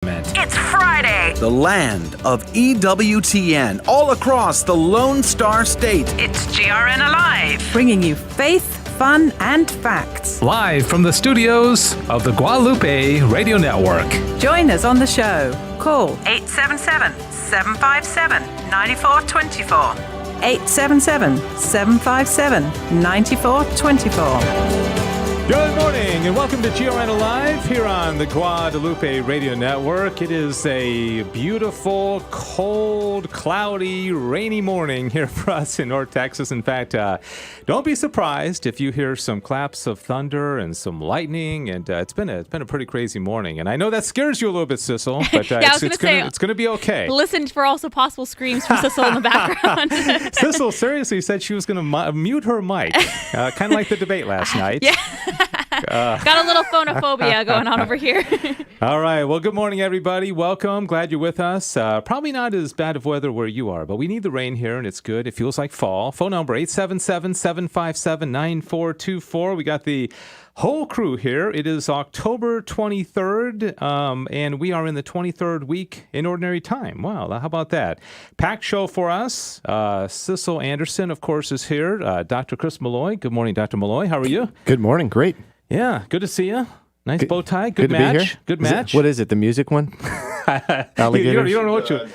It's Friday. The land of EWTN all across the Lone Star State. It's GRN Alive. Bringing you faith, fun, and facts. Live from the studios of the Guadalupe Radio Network. Join us on the show. Call 877-757-9424. 877-757-9424. Good morning and welcome to GRN Alive here on the Guadalupe Radio Network. It is a beautiful, cold, cloudy, rainy morning here for us in North Texas. In fact, don't be surprised if you hear some claps of thunder and some lightning. And it's been a pretty crazy morning. And I know that scares you a little bit, Sissel, but it's going to be okay. Listen for also possible screams from Sissel in the background. Sissel seriously said she was going to mute her mic, kind of like the debate last night. Yeah. Got a little phonophobia going on over here. All right. Well, good morning, everybody. Welcome. Glad you're with us. Probably not as bad of weather where you are, but we need the rain here, and it's good. It feels like fall. Phone number 877-757-9424. We got the whole crew here. It is October 23rd, and we are in the 23rd week in Ordinary Time. Wow, how about that? Packed show for us. Sissel Anderson, of course, is here. Dr. Chris Malloy. Good morning, Dr. Malloy. How are you? Good morning. Great. Yeah, good to see you. Nice bow tie. Good match. To be here. Good match. What is it? The music one? Alligators. You don't know what you.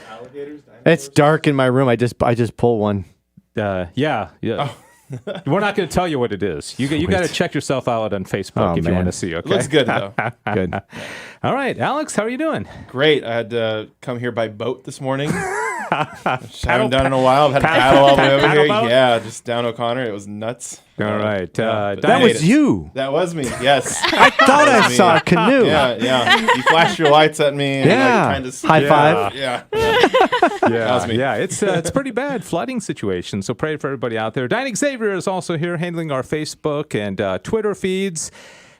It's dark in my room. I just pull one. Yeah. Oh. We're not going to tell you what it is. You got to check yourself out on Facebook if you want to see. Okay. Looks good though. Good. All right, Alex, how are you doing? Great. I had to come here by boat this morning. Haven't done it in a while. I've had to paddle all the way over here. Boat? Yeah, just down O'Connor. It was nuts. All right. That was you. That was me. Yes. I thought I saw a canoe. Yeah. You flashed your lights at me. And kind of high five. Yeah. That was me. Yeah, it's pretty bad flooding situation. So pray for everybody out there. Diane Xavier is also here handling our Facebook and Twitter feeds.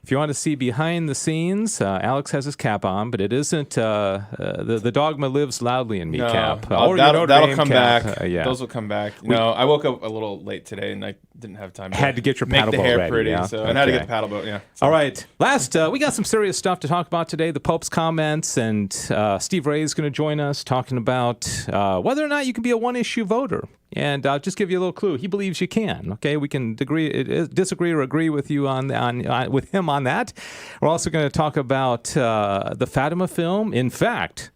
If you want to see behind the scenes, Alex has his cap on, but it isn't the dogma lives loudly in me cap. Or that'll come cap. back. Yeah. Those will come back. I woke up a little late today, and I didn't have time. Had to get your make paddle the boat hair ready, pretty, yeah? so I had to get the paddle boat. Yeah. All right. Last, we got some serious stuff to talk about today. The Pope's comments, and Steve Ray is going to join us talking about whether or not you can be a one-issue voter. And I'll just give you a little clue. He believes you can. Okay, we can disagree or agree with you on with him on that. We're also going to talk about the Fatima film. In fact,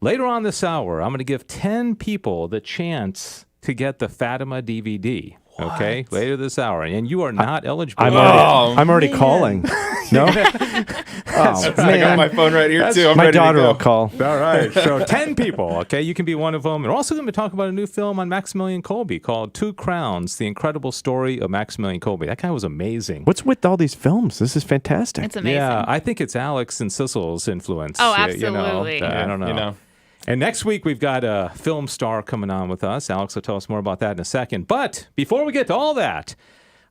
later on this hour, I'm going to give 10 people the chance to get the Fatima DVD. What? Okay, later this hour, and you are not eligible. I'm already calling. No. I got my phone right here too. I'm my ready daughter to go. will call. All right, so 10 people, okay? You can be one of them. And we're also going to talk about a new film on Maximilian Kolbe called Two Crowns, The Incredible Story of Maximilian Kolbe. That guy was amazing. What's with all these films? This is fantastic. It's amazing. Yeah, I think it's Alex and Sissel's influence. Oh, absolutely. I don't know. And next week, we've got a film star coming on with us. Alex will tell us more about that in a second. But before we get to all that,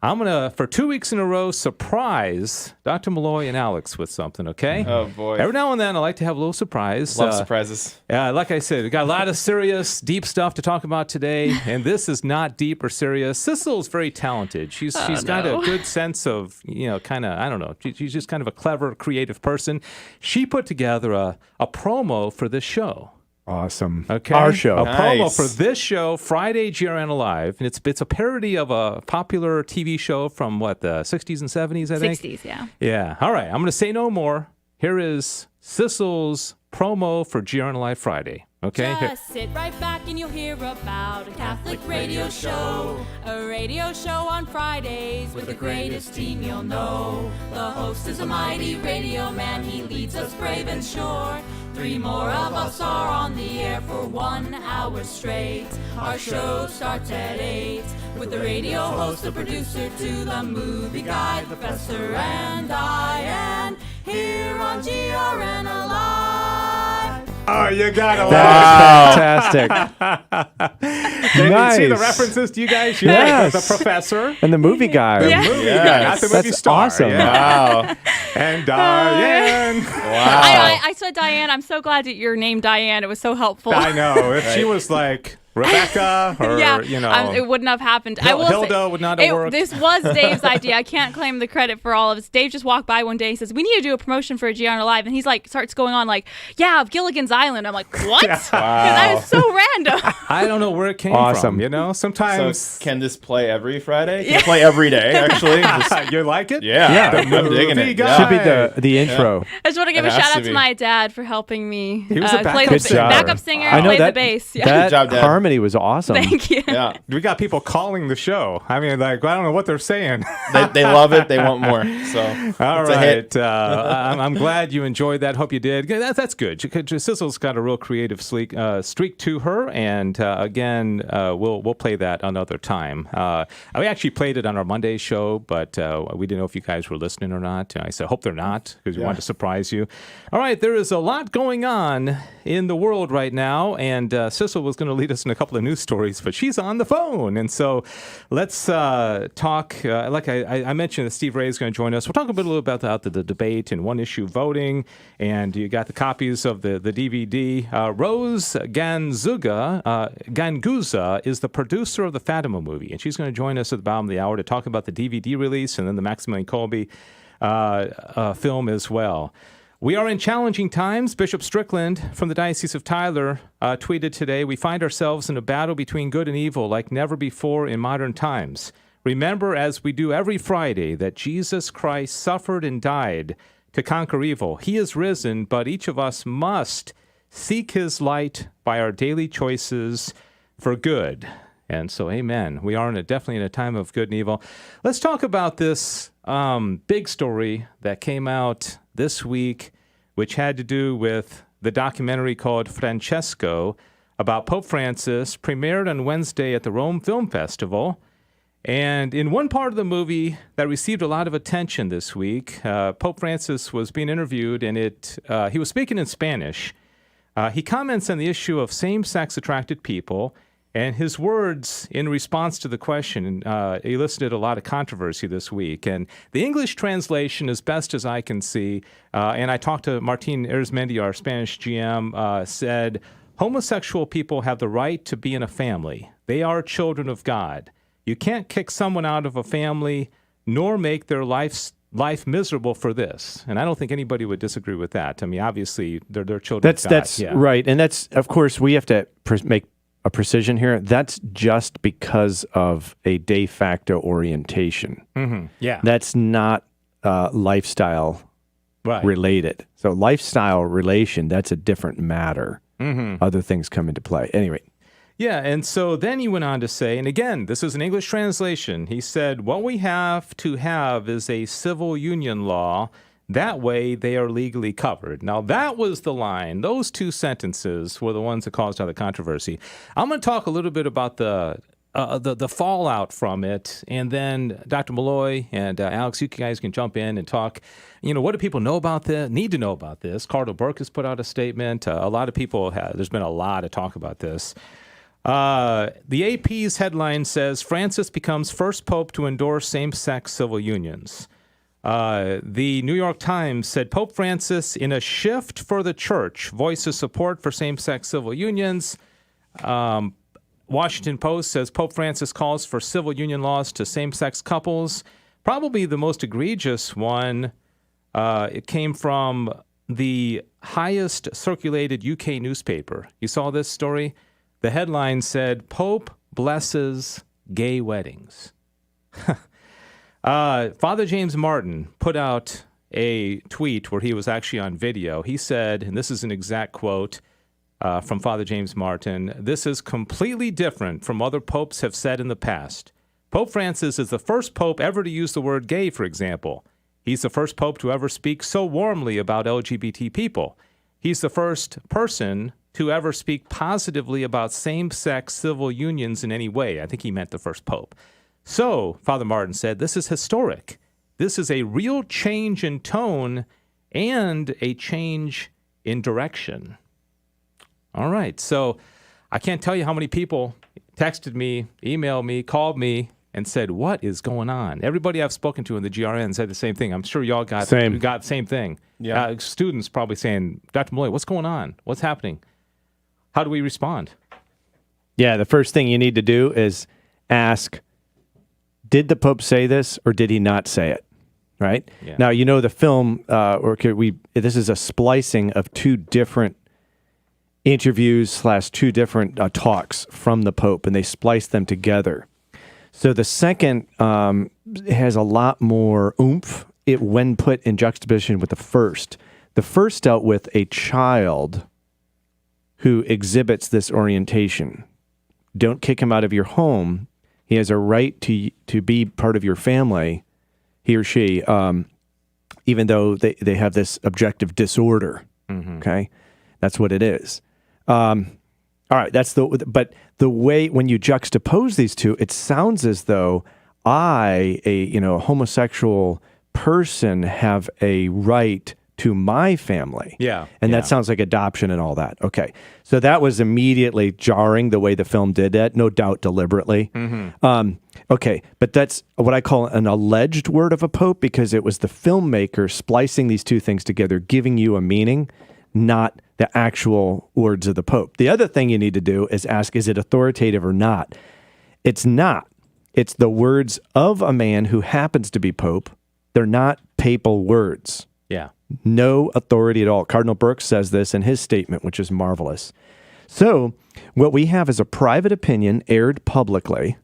I'm going to, for 2 weeks in a row, surprise Dr. Malloy and Alex with something, okay? Oh, boy. Every now and then, I like to have a little surprise. Love surprises. Like I said, we got a lot of serious, deep stuff to talk about today, and this is not deep or serious. Sissel's very talented. She's got a good sense of, kind of, I don't know, she's just kind of a clever, creative person. She put together a promo for this show. Awesome. Okay. Our show. A promo Nice. for this show, Friday GRN Alive. And it's a parody of a popular TV show from, the 60s and 70s, I think? 60s, yeah. Yeah. All right. I'm going to say no more. Here is Sissel's promo for GRN Alive Friday. Okay? Just sit right back and you'll hear about a Catholic radio show. A radio show on Fridays with the greatest team you'll know. The host is a mighty radio man. He leads us brave and sure. 3 more of us are on the air for 1 hour straight. Our show starts at 8 with the radio host, the producer, to the movie guide, Professor and Diane, here on GRN Alive. Oh, you got to That's fantastic. Nice. See the Nice. references to you guys? Yes. The professor. And the movie guy. Yeah. Movie Yes. guy, not the movie That's star. awesome. Yeah. Wow. And Diane. Wow. I saw Diane. I'm so glad that your name Diane. It was so helpful. I know. If she was like Rebecca, or it wouldn't have happened. I will Hilda would not have worked. This was Dave's idea. I can't claim the credit for all of it. Dave just walked by one day and says, "We need to do a promotion for a GRN Alive," and he's like, starts going on like, "Yeah, of Gilligan's Island." I'm like, "What?" That is so random. I don't know where it came from. Sometimes. So can this play every Friday? Can it play every day? Actually, You like it? yeah, I'm digging it. guy. Should be the intro. I just want to give It a has shout to out to be. my dad for helping me He was a play backup the singer. backup singer, I know play that the bass. Yeah. that Good job, Dad. harmony was awesome. Thank you. Yeah, We got people calling the show. I mean, I don't know what they're saying. they love it. They want more. So All it's a hit. right. I'm glad you enjoyed that. Hope you did. That's good. Sizzle's got a real creative streak to her. And again, we'll play that another time. We actually played it on our Monday show, but we didn't know if you guys were listening or not. I said, hope they're not, because we wanted to surprise you. All right. There is a lot going on in the world right now. And Sissel was going to lead us in a couple of news stories, but she's on the phone. And so let's talk. Like I mentioned, that Steve Ray is going to join us. We'll talk a little bit about the debate and one-issue voting. And you got the copies of the DVD. Rose Ganguza is the producer of the Fatima movie, and she's going to join us at the bottom of the hour to talk about the DVD release and then the Maximilian Kolbe film as well. We are in challenging times. Bishop Strickland from the Diocese of Tyler tweeted today, "We find ourselves in a battle between good and evil like never before in modern times. Remember, as we do every Friday, that Jesus Christ suffered and died to conquer evil. He is risen, but each of us must seek his light by our daily choices for good." And so, amen. We are definitely in a time of good and evil. Let's talk about this big story that came out this week, which had to do with the documentary called Francesco about Pope Francis, premiered on Wednesday at the Rome Film Festival. And in one part of the movie that received a lot of attention this week, Pope Francis was being interviewed, and he was speaking in Spanish. He comments on the issue of same-sex attracted people, and his words in response to the question elicited a lot of controversy this week. And the English translation, as best as I can see, and I talked to Martin Erzmendi, our Spanish GM, said, "Homosexual people have the right to be in a family. They are children of God. You can't kick someone out of a family nor make their life miserable for this." And I don't think anybody would disagree with that. I mean, obviously, they're children of God. That's right. And that's, of course, we have to make a precision here. That's just because of a de facto orientation. Mm-hmm. Yeah. That's not lifestyle related. So lifestyle relation, that's a different matter. Mm-hmm. Other things come into play. Anyway. Yeah, and so then he went on to say, and again, this is an English translation. He said, "What we have to have is a civil union law. That way they are legally covered." Now, that was the line. Those two sentences were the ones that caused all the controversy. I'm going to talk a little bit about the fallout from it, and then Dr. Malloy and Alex, you guys can jump in and talk. What do people know about this? Need to know about this? Cardinal Burke has put out a statement. A lot of people have. There's been a lot of talk about this. The AP's headline says, "Francis becomes first pope to endorse same-sex civil unions." The New York Times said, "Pope Francis, in a shift for the church, voices support for same-sex civil unions." Washington Post says, "Pope Francis calls for civil union laws to same-sex couples." Probably the most egregious one, it came from the highest circulated UK newspaper. You saw this story? The headline said, "Pope blesses gay weddings." Father James Martin put out a tweet where he was actually on video. He said, and this is an exact quote from Father James Martin, "This is completely different from other popes have said in the past. Pope Francis is the first pope ever to use the word gay, for example. He's the first pope to ever speak so warmly about LGBT people. He's the first person to ever speak positively about same-sex civil unions in any way." I think he meant the first pope. So, Father Martin said, "This is historic. This is a real change in tone and a change in direction." All right, so I can't tell you how many people texted me, emailed me, called me, and said, "What is going on?" Everybody I've spoken to in the GRN said the same thing. I'm sure y'all got the same thing. Yeah. Students probably saying, "Dr. Malloy, what's going on? What's happening?" How do we respond? Yeah, the first thing you need to do is ask, did the Pope say this or did he not say it? Right? Yeah. Now, you know the film, this is a splicing of two different interviews / two different talks from the Pope, and they spliced them together. So the second has a lot more oomph when put in juxtaposition with the first. The first dealt with a child who exhibits this orientation. Don't kick him out of your home. He has a right to be part of your family, he or she, even though they have this objective disorder. Okay? That's what it is. All right, but the way when you juxtapose these two, it sounds as though a homosexual person have a right to my family. Yeah. And that sounds like adoption and all that. Okay. So that was immediately jarring the way the film did that, no doubt deliberately. Okay. But that's what I call an alleged word of a pope, because it was the filmmaker splicing these two things together, giving you a meaning, not the actual words of the Pope. The other thing you need to do is ask, is it authoritative or not? It's not. It's the words of a man who happens to be Pope. They're not papal words. Yeah. No authority at all. Cardinal Burke says this in his statement, which is marvelous. So what we have is a private opinion aired publicly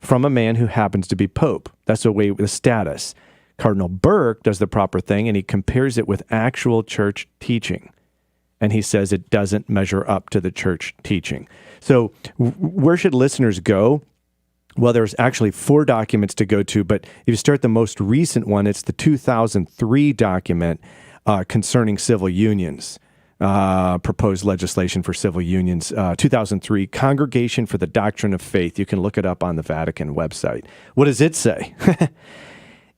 from a man who happens to be Pope. That's the way with status. Cardinal Burke does the proper thing, and he compares it with actual church teaching. And he says it doesn't measure up to the church teaching. So where should listeners go? Well, there's actually 4 documents to go to, but if you start the most recent one, it's the 2003 document concerning civil unions, proposed legislation for civil unions, 2003, Congregation for the Doctrine of Faith. You can look it up on the Vatican website. What does it say?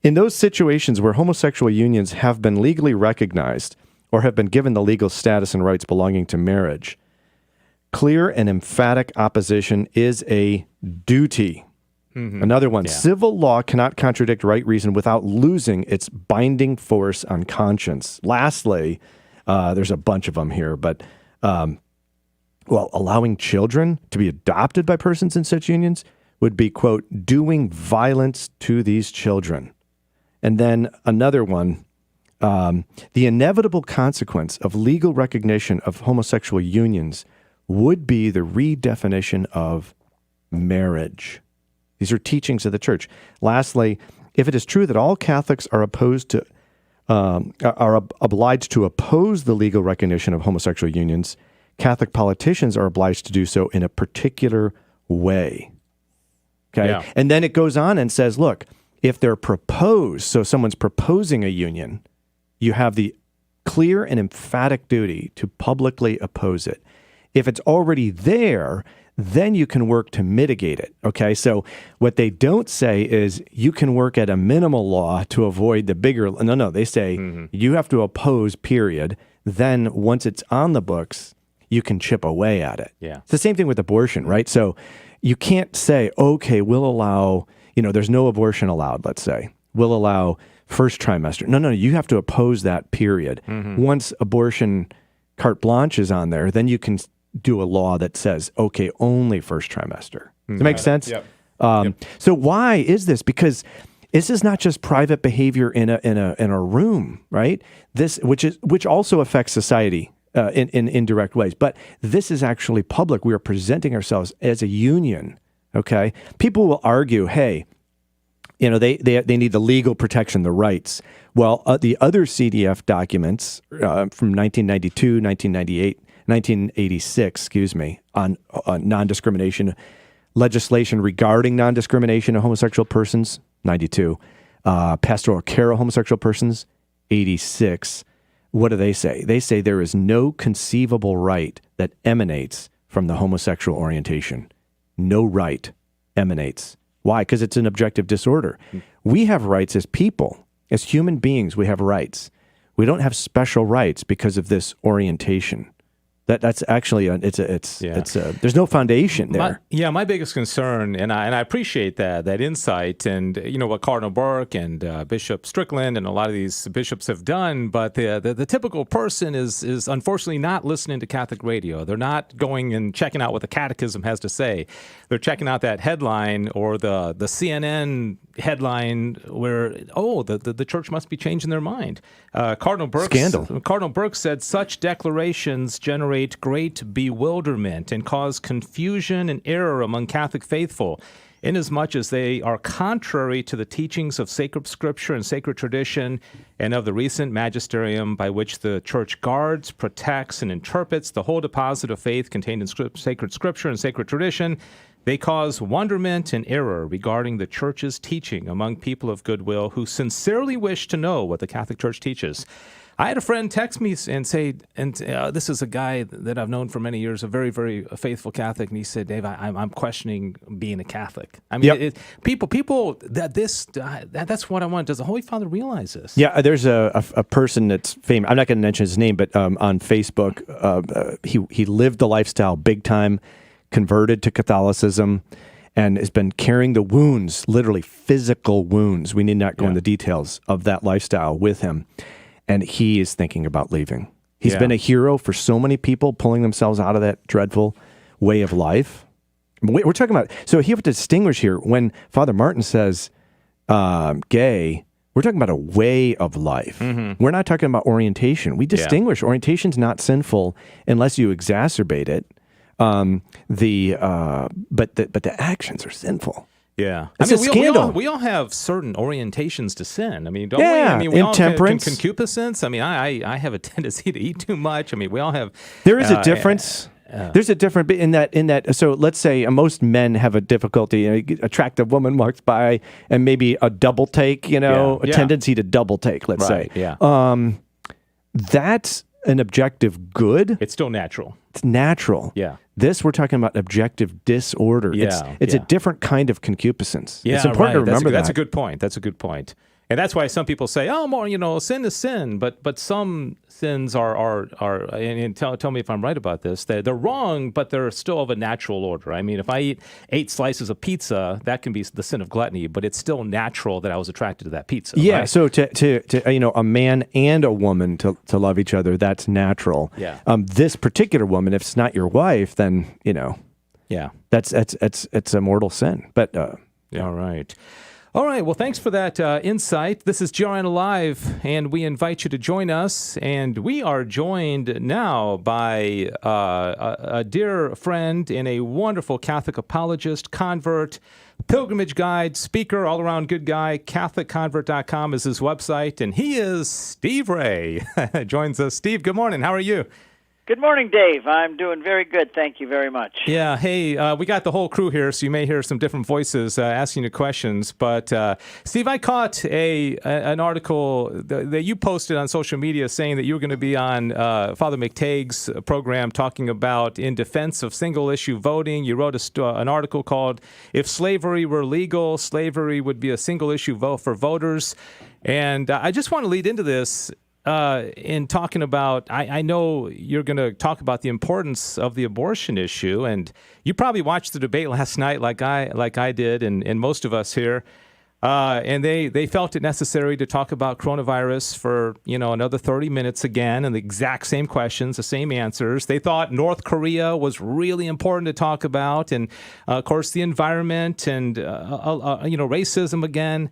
In those situations where homosexual unions have been legally recognized or have been given the legal status and rights belonging to marriage, clear and emphatic opposition is a duty. Another one, civil law cannot contradict right reason without losing its binding force on conscience. Lastly, there's a bunch of them here, but allowing children to be adopted by persons in such unions would be, quote, doing violence to these children. And then another one, the inevitable consequence of legal recognition of homosexual unions would be the redefinition of marriage. These are teachings of the church. Lastly, if it is true that all Catholics are obliged to oppose the legal recognition of homosexual unions, Catholic politicians are obliged to do so in a particular way. Okay? Yeah. And then it goes on and says, look, if they're proposed, so someone's proposing a union, you have the clear and emphatic duty to publicly oppose it. If it's already there, then you can work to mitigate it. Okay, so what they don't say is you can work at a minimal law to avoid the bigger. No, they say you have to oppose, period. Then once it's on the books, you can chip away at it. Yeah. It's the same thing with abortion, right? So you can't say, okay, we'll allow, there's no abortion allowed, let's say. We'll allow first trimester. No, you have to oppose that, period. Once abortion carte blanche is on there, then you can do a law that says, okay, only first trimester. Does that make sense? Yep. So why is this? Because this is not just private behavior in a room, right? This, which also affects society in indirect ways, but this is actually public. We are presenting ourselves as a union. Okay, people will argue, hey, they need the legal protection, the rights. Well, the other CDF documents from 1992, 1998. 1986, on non-discrimination legislation regarding non-discrimination of homosexual persons, 92. Pastoral care of homosexual persons, 86. What do they say? They say there is no conceivable right that emanates from the homosexual orientation. No right emanates. Why? Because it's an objective disorder. We have rights as people. As human beings, we have rights. We don't have special rights because of this orientation. That's actually there's no foundation there. My biggest concern, and I appreciate that insight, and what Cardinal Burke and Bishop Strickland and a lot of these bishops have done, but the typical person is unfortunately not listening to Catholic radio. They're not going and checking out what the Catechism has to say. They're checking out that headline or the CNN headline where the church must be changing their mind. Cardinal Burke said such declarations generate great bewilderment and cause confusion and error among Catholic faithful, inasmuch as they are contrary to the teachings of sacred scripture and sacred tradition and of the recent magisterium by which the Church guards, protects, and interprets the whole deposit of faith contained in sacred scripture and sacred tradition. They cause wonderment and error regarding the Church's teaching among people of goodwill who sincerely wish to know what the Catholic Church teaches. I had a friend text me and say, this is a guy that I've known for many years, a very, very faithful Catholic, and he said, Dave, I'm questioning being a Catholic. I mean, people that's what I want. Does the Holy Father realize this? Yeah, there's a person that's famous. I'm not going to mention his name, but on Facebook, he lived the lifestyle big time, converted to Catholicism, and has been carrying the wounds, literally physical wounds. We need not go into details of that lifestyle with him. And he is thinking about leaving. He's been a hero for so many people pulling themselves out of that dreadful way of life. We're talking about, so you have to distinguish here. When Father Martin says gay, we're talking about a way of life. Mm-hmm. We're not talking about orientation. We distinguish. Orientation's not sinful unless you exacerbate it. But the actions are sinful. Yeah, it's a scandal. We all have certain orientations to sin. I mean, don't we? I mean, we all have concupiscence. I mean, I have a tendency to eat too much. I mean, we all have. There is a difference. There's a difference in that. So let's say most men have a difficulty. Attractive woman walks by, and maybe a double take. A tendency to double take. Let's say. Yeah. That's an objective good. It's still natural. It's natural. Yeah. This, we're talking about objective disorder. Yeah, it's a different kind of concupiscence. Yeah, it's important to remember that. That's a good point. That's a good point. And that's why some people say, sin is sin. But some sins are and tell me if I'm right about this, they're wrong, but they're still of a natural order. I mean, if I eat 8 slices of pizza, that can be the sin of gluttony, but it's still natural that I was attracted to that pizza. Yeah, right? so to a man and a woman to love each other, that's natural. Yeah. This particular woman, if it's not your wife, then, that's a mortal sin. But All right. All right. Well, thanks for that insight. This is GRN Alive, and we invite you to join us. And we are joined now by a dear friend and a wonderful Catholic apologist, convert, pilgrimage guide, speaker, all-around good guy. CatholicConvert.com is his website, and he is Steve Ray. Joins us. Steve, good morning. How are you? Good morning, Dave. I'm doing very good. Thank you very much. Yeah. Hey, we got the whole crew here, so you may hear some different voices asking you questions. But, Steve, I caught an article that you posted on social media saying that you were going to be on Father McTague's program talking about in defense of single-issue voting. You wrote an article called, If Slavery Were Legal, Slavery Would Be a Single-Issue Vote for Voters. And I just want to lead into this. In talking about, I know you're going to talk about the importance of the abortion issue, and you probably watched the debate last night like I did, and most of us here, and they felt it necessary to talk about coronavirus for another 30 minutes again, and the exact same questions, the same answers. They thought North Korea was really important to talk about, and of course the environment and racism again.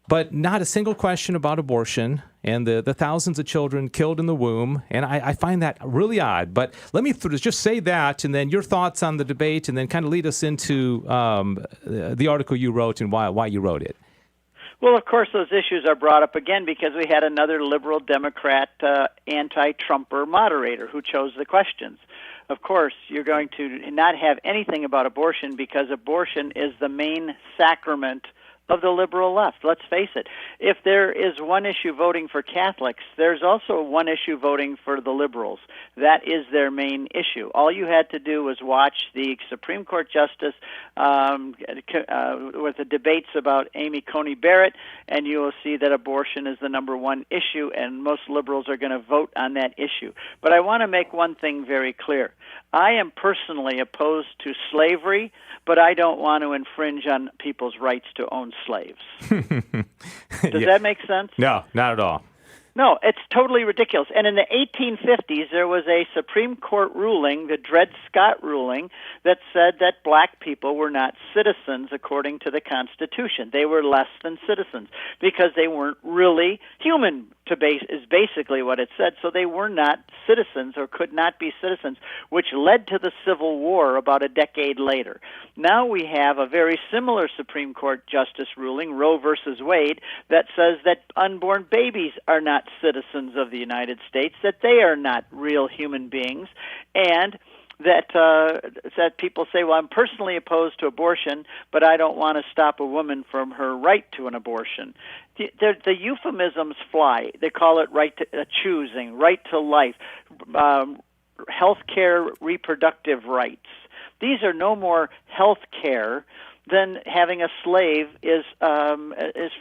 But not a single question about abortion and the thousands of children killed in the womb. And I find that really odd. But let me just say that, and then your thoughts on the debate, and then kind of lead us into the article you wrote and why you wrote it. Well, of course, those issues are brought up again because we had another liberal Democrat anti-Trumper moderator who chose the questions. Of course, you're going to not have anything about abortion because abortion is the main sacrament of the liberal left. Let's face it. If there is one issue voting for Catholics, there's also one issue voting for the liberals. That is their main issue. All you had to do was watch the Supreme Court justice with the debates about Amy Coney Barrett, and you will see that abortion is the number one issue, and most liberals are going to vote on that issue. But I want to make one thing very clear. I am personally opposed to slavery, but I don't want to infringe on people's rights to own slaves. Does that make sense? No, not at all. No, it's totally ridiculous. And in the 1850s, there was a Supreme Court ruling, the Dred Scott ruling, that said that black people were not citizens according to the Constitution. They were less than citizens because they weren't really human, is basically what it said. So they were not citizens or could not be citizens, which led to the Civil War about a decade later. Now we have a very similar Supreme Court justice ruling, Roe versus Wade, that says that unborn babies are not citizens of the United States, that they are not real human beings, and that people say, well, I'm personally opposed to abortion, but I don't want to stop a woman from her right to an abortion. The euphemisms fly. They call it right to choosing, right to life, health care, reproductive rights. These are no more health care than having a slave is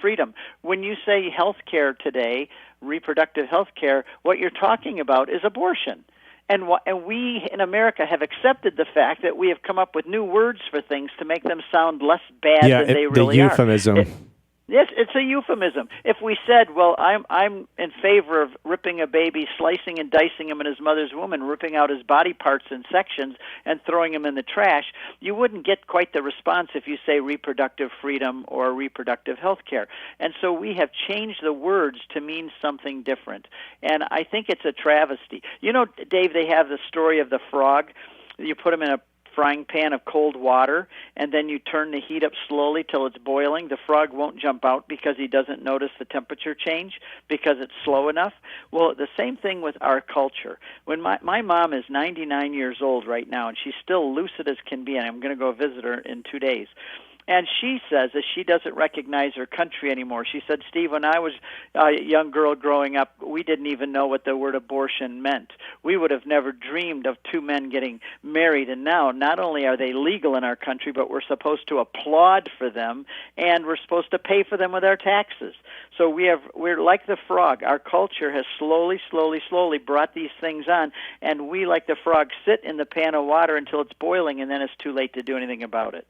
freedom. When you say health care today, reproductive health care, what you're talking about is abortion. And we in America have accepted the fact that we have come up with new words for things to make them sound less bad than they really are. The euphemism. Yes, it's a euphemism. If we said, well, I'm in favor of ripping a baby, slicing and dicing him in his mother's womb, and ripping out his body parts in sections and throwing him in the trash, you wouldn't get quite the response if you say reproductive freedom or reproductive health care. And so we have changed the words to mean something different. And I think it's a travesty. You know, Dave, they have the story of the frog. You put him in a frying pan of cold water, and then you turn the heat up slowly till it's boiling. The frog won't jump out because he doesn't notice the temperature change because it's slow enough. Well, the same thing with our culture. When my mom is 99 years old right now, and she's still lucid as can be, and I'm going to go visit her in 2 days. And she says that she doesn't recognize her country anymore. She said, Steve, when I was a young girl growing up, we didn't even know what the word abortion meant. We would have never dreamed of two men getting married. And now, not only are they legal in our country, but we're supposed to applaud for them, and we're supposed to pay for them with our taxes. So we're like the frog. Our culture has slowly brought these things on, and we, like the frog, sit in the pan of water until it's boiling, and then it's too late to do anything about it.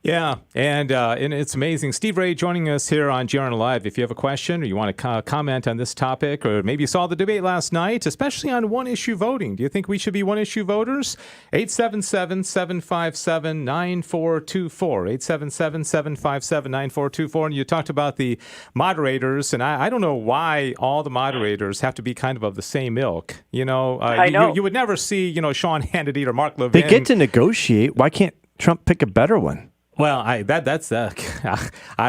Yeah, and it's amazing. Steve Ray joining us here on GRN Alive. If you have a question or you want to comment on this topic, or maybe you saw the debate last night, especially on one-issue voting. Do you think we should be one-issue voters? 877-757-9424. 877-757-9424. And you talked about the moderators, and I don't know why all the moderators have to be kind of the same ilk. You know, I know. You would never see, Sean Hannity or Mark Levin. They get to negotiate. Why can't Trump pick a better one? Well, that's I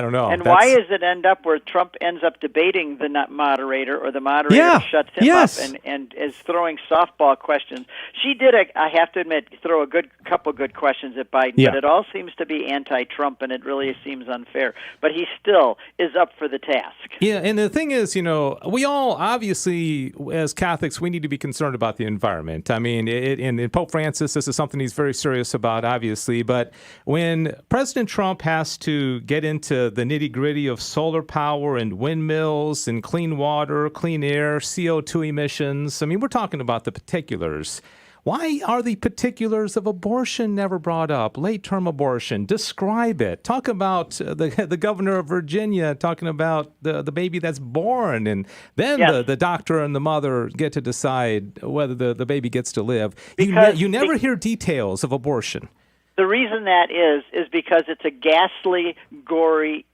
don't know. And why does it end up where Trump ends up debating the moderator, or the moderator shuts him up and is throwing softball questions? She did, I have to admit, throw a couple good questions at Biden, but it all seems to be anti-Trump, and it really seems unfair. But he still is up for the task. Yeah, and the thing is, we all, obviously, as Catholics, we need to be concerned about the environment. I mean, in Pope Francis, this is something he's very serious about, obviously, but when President Trump has to get into the nitty-gritty of solar power and windmills and clean water, clean air, CO2 emissions. I mean, we're talking about the particulars. Why are the particulars of abortion never brought up? Late-term abortion. Describe it. Talk about the governor of Virginia talking about the baby that's born, and then the doctor and the mother get to decide whether the baby gets to live. You never hear details of abortion. The reason that is because it's a ghastly, gory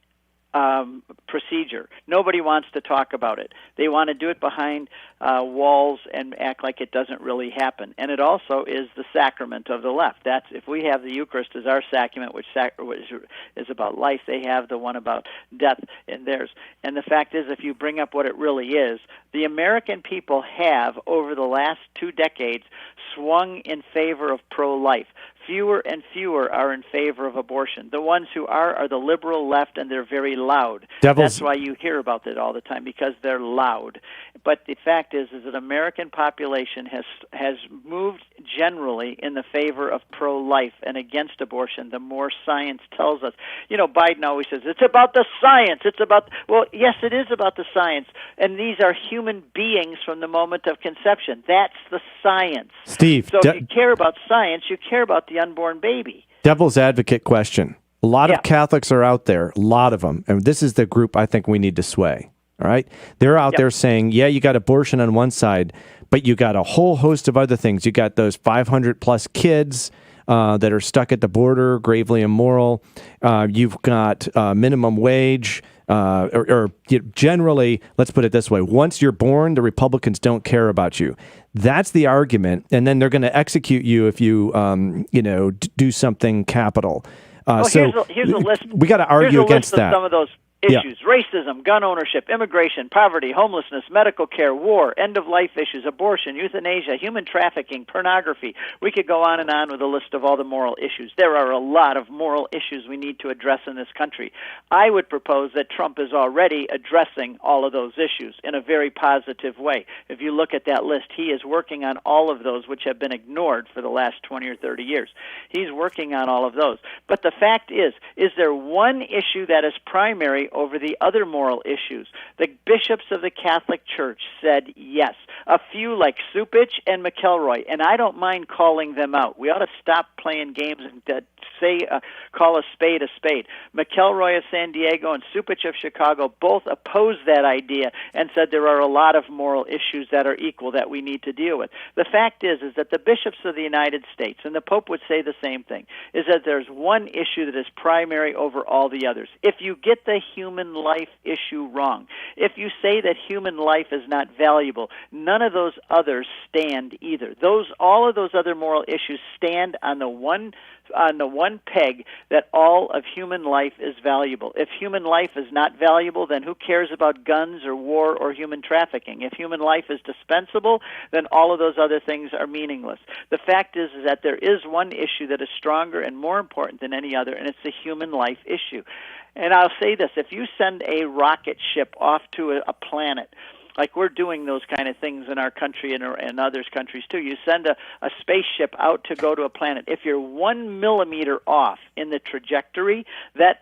procedure. Nobody wants to talk about it. They want to do it behind walls and act like it doesn't really happen. And it also is the sacrament of the left. That's, if we have the Eucharist as our sacrament, which is about life, they have the one about death in theirs. And the fact is, if you bring up what it really is, the American people have, over the last 2 decades, swung in favor of pro-life. fewer and fewer are in favor of abortion. The ones who are the liberal left, and they're very loud. That's why you hear about it all the time, because they're loud. But the fact is that American population has moved generally in the favor of pro-life and against abortion. The more science tells us. Biden always says, it's about the science. Well, yes, it is about the science. And these are human beings from the moment of conception. That's the science. Steve. So if you care about science, you care about the unborn baby. Devil's advocate question. A lot of Catholics are out there, a lot of them. And this is the group I think we need to sway. All right. They're out there saying, yeah, you got abortion on one side, but you got a whole host of other things. You got those 500 plus kids that are stuck at the border, gravely immoral. You've got minimum wage, or generally, let's put it this way. Once you're born, the Republicans don't care about you. That's the argument. And then they're going to execute you if you, do something capital. Here's a list. We got to argue against that. Some of those issues: racism, gun ownership, immigration, poverty, homelessness, medical care, war, end-of-life issues, abortion, euthanasia, human trafficking, pornography. We could go on and on with a list of all the moral issues. There are a lot of moral issues we need to address in this country. I would propose that Trump is already addressing all of those issues in a very positive way. If you look at that list, he is working on all of those which have been ignored for the last 20 or 30 years. He's working on all of those. But the fact is there one issue that is primary over the other moral issues? The bishops of the Catholic Church said yes. A few like Supich and McElroy, and I don't mind calling them out. We ought to stop playing games and call a spade a spade. McElroy of San Diego and Supich of Chicago both opposed that idea and said there are a lot of moral issues that are equal that we need to deal with. The fact is that the bishops of the United States, and the Pope would say the same thing, is that there's one issue that is primary over all the others. If you get the human life issue wrong, if you say that human life is not valuable, none of those others stand either. All of those other moral issues stand on the one peg that all of human life is valuable. If human life is not valuable, then who cares about guns or war or human trafficking? If human life is dispensable, then all of those other things are meaningless. The fact is that there is one issue that is stronger and more important than any other, and it's the human life issue. And I'll say this, if you send a rocket ship off to a planet, like we're doing those kind of things in our country and others' countries too. You send a spaceship out to go to a planet. If you're 1 millimeter off in the trajectory, that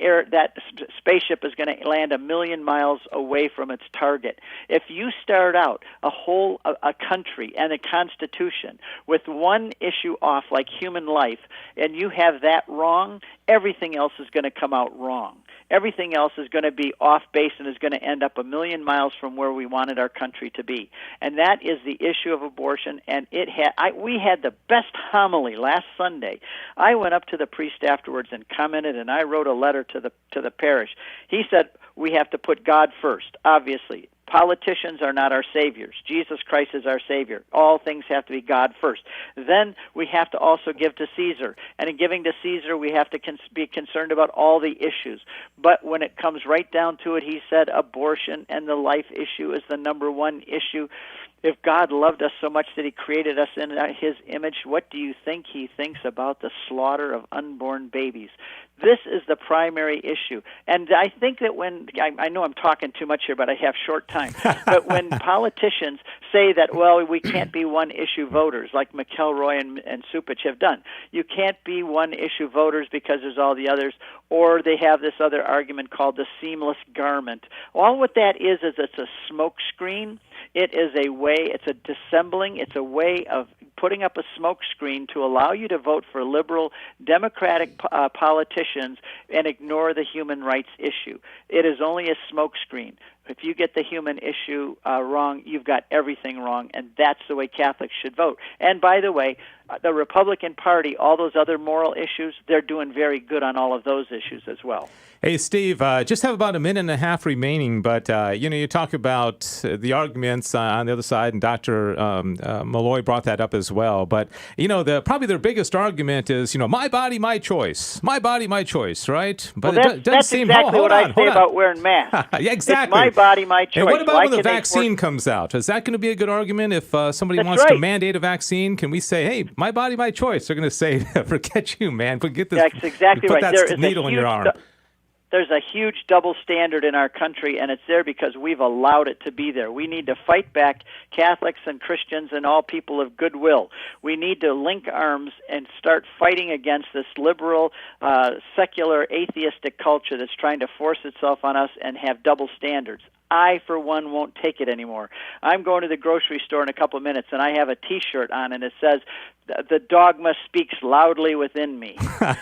spaceship is going to land 1 million miles away from its target. If you start out a country and a constitution with one issue off, like human life, and you have that wrong, everything else is going to come out wrong. Everything else is going to be off base and is going to end up 1 million miles from where we wanted our country to be. And that is the issue of abortion. And we had the best homily last Sunday. I went up to the priest afterwards and commented, and I wrote a letter to the parish. He said, we have to put God first, obviously. Politicians are not our saviors. Jesus Christ is our Savior. All things have to be God first. Then we have to also give to Caesar. And in giving to Caesar, we have to be concerned about all the issues. But when it comes right down to it, he said abortion and the life issue is the number one issue. If God loved us so much that he created us in his image, what do you think he thinks about the slaughter of unborn babies? This is the primary issue. And I think that I know I'm talking too much here, but I have short time. But when politicians say that, well, we can't be one-issue voters, like McElroy and Supich have done. You can't be one-issue voters because there's all the others, or they have this other argument called the seamless garment. All what that is it's a smoke screen. It is a way, it's a dissembling, it's a way of putting up a smoke screen to allow you to vote for liberal Democratic politicians and ignore the human rights issue. It is only a smoke screen. If you get the human issue wrong, you've got everything wrong, and that's the way Catholics should vote. And by the way, the Republican Party, all those other moral issues, they're doing very good on all of those issues as well. Hey, Steve, just have about a minute and a half remaining, but, you talk about the arguments on the other side, and Dr. Malloy brought that up as well. But, probably their biggest argument is, my body, my choice. My body, my choice, right? But that's exactly what I say about wearing masks. Yeah, exactly. It's my body, my choice. And what about Why when the can they vaccine comes out? Is that going to be a good argument if somebody That's wants to right. mandate a vaccine? Can we say, hey, my body, my choice? They're going to say, forget you, man. Forget this. That's exactly put right. that needle in your arm. There's a huge double standard in our country, and it's there because we've allowed it to be there. We need to fight back, Catholics and Christians and all people of goodwill. We need to link arms and start fighting against this liberal, secular, atheistic culture that's trying to force itself on us and have double standards. I, for one, won't take it anymore. I'm going to the grocery store in a couple of minutes, and I have a T-shirt on, and it says, "The dogma speaks loudly within me."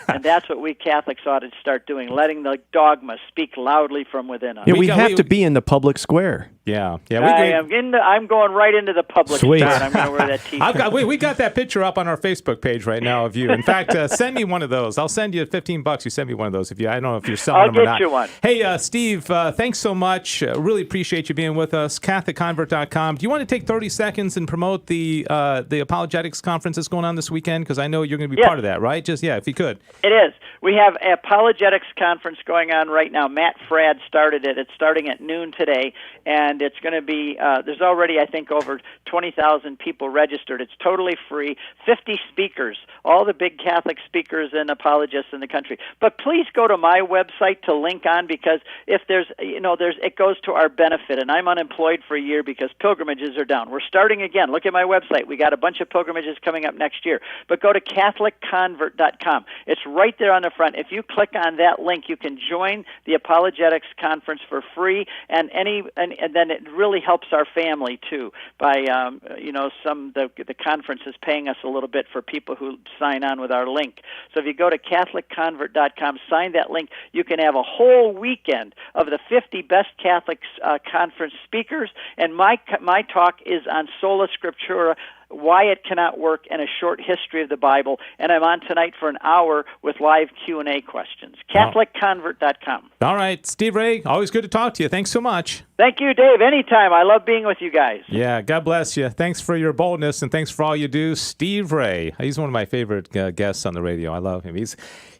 And that's what we Catholics ought to start doing, letting the dogma speak loudly from within us. Yeah, we have to be in the public square. Yeah. I'm going right into the public Sweet. spot. I'm going to wear that T-shirt. We got that picture up on our Facebook page right now of you. In fact, send me one of those. I'll send you $15. You send me one of those. I don't know if you're selling them or not. I'll get you one. Hey, Steve, thanks so much. Really appreciate you being with us. CatholicConvert.com. Do you want to take 30 seconds and promote the apologetics conference that's going on this weekend? Because I know you're going to be part of that, right? If you could. It is. We have an apologetics conference going on right now. Matt Fradd started it. It's starting at noon today, and it's going to be, there's already, I think, over 20,000 people registered. It's totally free, 50 speakers, all the big Catholic speakers and apologists in the country. But please go to my website to link on, because if it goes to our benefit, and I'm unemployed for a year because pilgrimages are down. We're starting again. Look at my website. We got a bunch of pilgrimages coming up next year. But go to CatholicConvert.com. It's right there on the front. If you click on that link, you can join the apologetics conference for free, and then it really helps our family too by the conference is paying us a little bit for people who sign on with our link. So if you go to CatholicConvert.com, sign that link, you can have a whole weekend of the 50 best Catholic conference speakers, and my talk is on Sola Scriptura, why it cannot work, and a short history of the Bible. And I'm on tonight for an hour with live Q&A questions. CatholicConvert.com. All right, Steve Ray, always good to talk to you. Thanks so much. Thank you, Dave. Anytime. I love being with you guys. Yeah, God bless you. Thanks for your boldness, and thanks for all you do. Steve Ray, he's one of my favorite guests on the radio. I love him. He's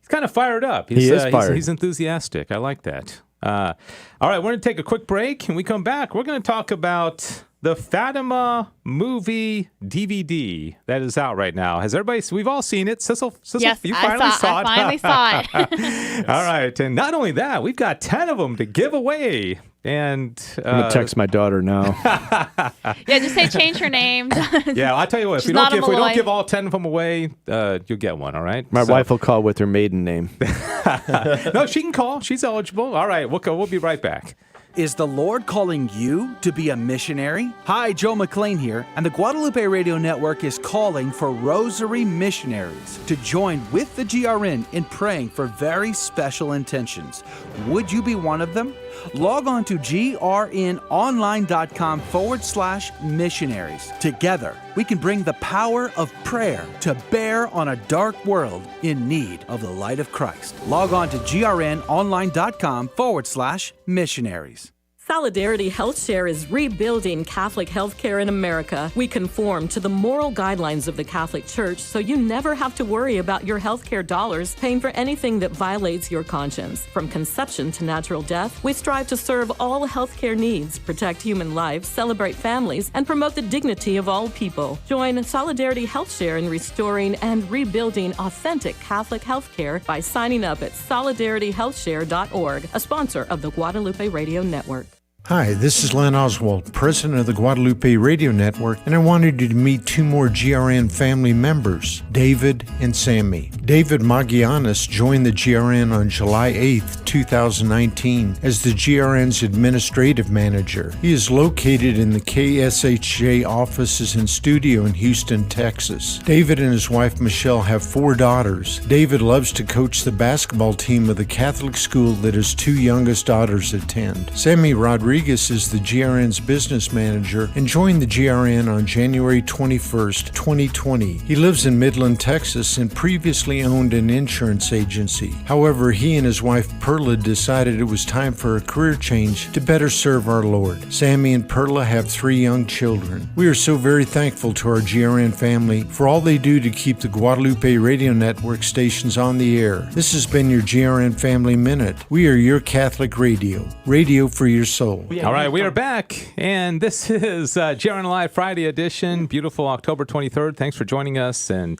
kind of fired up. He is fired. He's enthusiastic. I like that. All right, we're going to take a quick break, and we come back. We're going to talk about the Fatima movie DVD that is out right now. We've all seen it. Sissel, yes, you finally saw it. I finally saw it. All right. And not only that, we've got 10 of them to give away. And I'm going to text my daughter now. Yeah, just say change her name. Yeah, I'll tell you what. If we don't give all 10 of them away, you'll get one, all right? My wife will call with her maiden name. No, she can call. She's eligible. All right, we'll be right back. Is the Lord calling you to be a missionary? Hi, Joe McLean here, and the Guadalupe Radio Network is calling for Rosary missionaries to join with the GRN in praying for very special intentions. Would you be one of them? Log on to grnonline.com/missionaries. Together, we can bring the power of prayer to bear on a dark world in need of the light of Christ. Log on to grnonline.com/missionaries. Solidarity HealthShare is rebuilding Catholic healthcare in America. We conform to the moral guidelines of the Catholic Church, so you never have to worry about your healthcare dollars paying for anything that violates your conscience. From conception to natural death, we strive to serve all healthcare needs, protect human lives, celebrate families, and promote the dignity of all people. Join Solidarity HealthShare in restoring and rebuilding authentic Catholic healthcare by signing up at solidarityhealthshare.org, a sponsor of the Guadalupe Radio Network. Hi, this is Len Oswald, president of the Guadalupe Radio Network, and I wanted you to meet two more GRN family members, David and Sammy. David Magianis joined the GRN on July 8, 2019, as the GRN's administrative manager. He is located in the KSHJ offices and studio in Houston, Texas. David and his wife Michelle have 4 daughters. David loves to coach the basketball team of the Catholic school that his 2 youngest daughters attend. Sammy Rodriguez is the GRN's business manager and joined the GRN on January 21st, 2020. He lives in Midland, Texas, and previously family owned an insurance agency. However, he and his wife Perla decided it was time for a career change to better serve our Lord. Sammy and Perla have 3 young children. We are so very thankful to our GRN family for all they do to keep the Guadalupe Radio Network stations on the air. This has been your GRN Family Minute. We are your Catholic radio. Radio for your soul. All right, we are back, and this is GRN Alive Friday edition. Beautiful October 23rd. Thanks for joining us, and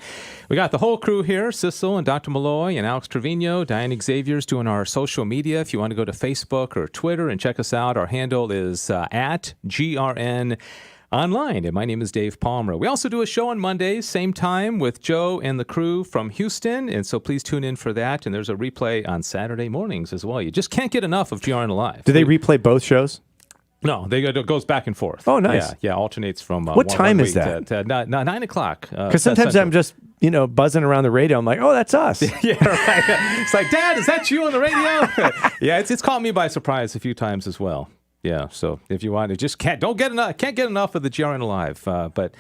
we got the whole crew here, Sissel and Dr. Malloy and Alex Trevino. Diane Xavier's doing our social media. If you want to go to Facebook or Twitter and check us out, our handle is at GRN Online, and my name is Dave Palmer. We also do a show on Mondays, same time, with Joe and the crew from Houston, and so please tune in for that. And there's a replay on Saturday mornings as well. You just can't get enough of GRN Alive. Do they replay both shows? No, it goes back and forth. Oh, nice. Yeah, alternates from what time is that? To 9 o'clock. Because sometimes I'm just, buzzing around the radio. I'm like, oh, that's us. Yeah, right. It's like, Dad, is that you on the radio? Yeah, it's caught me by surprise a few times as well. Yeah, so if you want to, can't get enough of the GRN Alive. But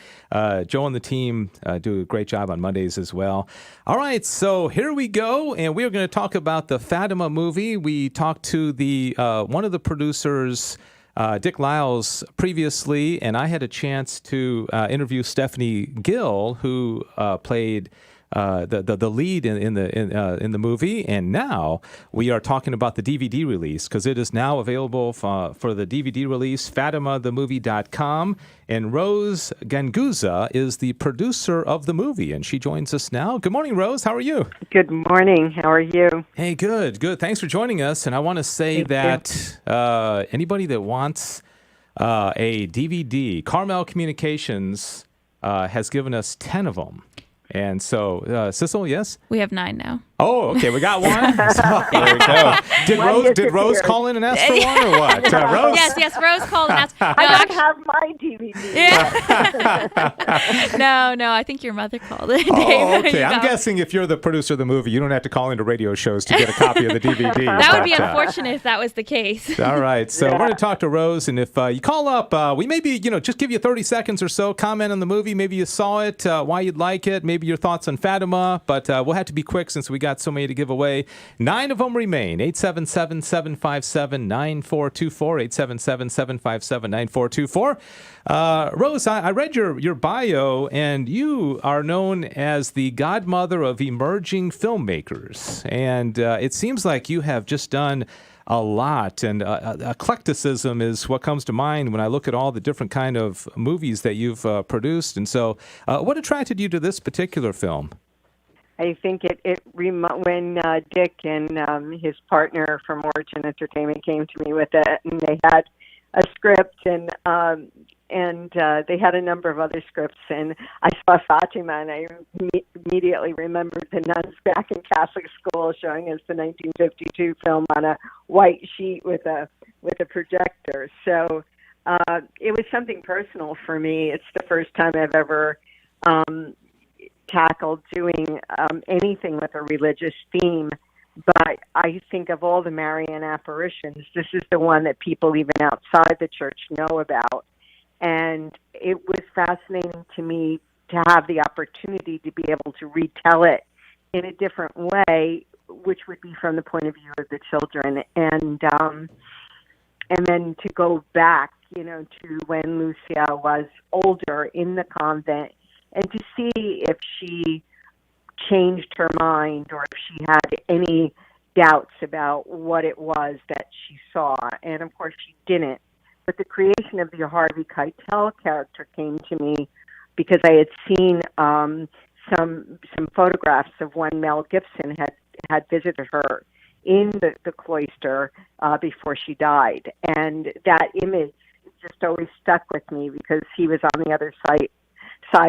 Joe and the team do a great job on Mondays as well. All right, so here we go, and we are going to talk about the Fatima movie. We talked to the one of the producers, Dick Lyles, previously, and I had a chance to interview Stephanie Gill, who played the lead in the movie, and now we are talking about the DVD release because it is now available for the DVD release, FatimaTheMovie.com, and Rose Ganguza is the producer of the movie, and she joins us now. Good morning, Rose. How are you? Good morning. How are you? Hey, good. Thanks for joining us, and I want to say anybody that wants a DVD, Carmel Communications has given us 10 of them. And so, Sissel, yes? We have 9 now. Oh, okay. We got one. So, there we go. Did Rose call in and ask for one or what? Rose? Yes. Rose called and asked. No, I don't have my DVD. Yeah. No. I think your mother called it. Oh, okay. I'm guessing if you're the producer of the movie, you don't have to call into radio shows to get a copy of the DVD. That would be unfortunate if that was the case. All right. So we're going to talk to Rose, and if you call up, we maybe just give you 30 seconds or so, comment on the movie. Maybe you saw it, why you'd like it, maybe your thoughts on Fatima, but we'll have to be quick since we got so many to give away. 9 of them remain. 877-757-9424. 877-757-9424. Rose, I read your bio, and you are known as the godmother of emerging filmmakers. And it seems like you have just done a lot, and eclecticism is what comes to mind when I look at all the different kind of movies that you've produced. And so what attracted you to this particular film? I think when Dick and his partner from Origin Entertainment came to me with it, and they had a script, and they had a number of other scripts, and I saw Fatima, and I immediately remembered the nuns back in Catholic school showing us the 1952 film on a white sheet with a projector. So it was something personal for me. It's the first time I've ever tackled doing anything with a religious theme. But I think of all the Marian apparitions, this is the one that people even outside the church know about. And it was fascinating to me to have the opportunity to be able to retell it in a different way, which would be from the point of view of the children. And then to go back, to when Lucia was older in the convent, and to see if she changed her mind or if she had any doubts about what it was that she saw. And of course she didn't. But the creation of the Harvey Keitel character came to me because I had seen some photographs of when Mel Gibson had visited her in the cloister before she died. And that image just always stuck with me because he was on the other side